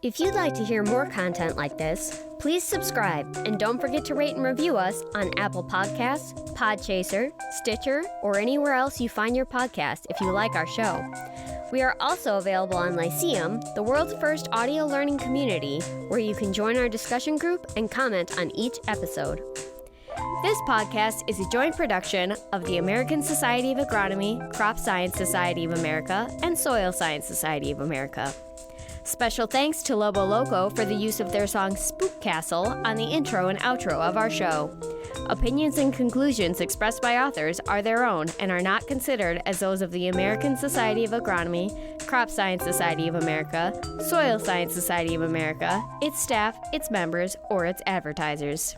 If you'd like to hear more content like this, please subscribe and don't forget to rate and review us on Apple Podcasts, Podchaser, Stitcher, or anywhere else you find your podcast if you like our show. We are also available on Lyceum, the world's first audio learning community, where you can join our discussion group and comment on each episode. This podcast is a joint production of the American Society of Agronomy, Crop Science Society of America, and Soil Science Society of America. Special thanks to Lobo Loco for the use of their song Spook Castle on the intro and outro of our show. Opinions and conclusions expressed by authors are their own and are not considered as those of the American Society of Agronomy, Crop Science Society of America, Soil Science Society of America, its staff, its members, or its advertisers.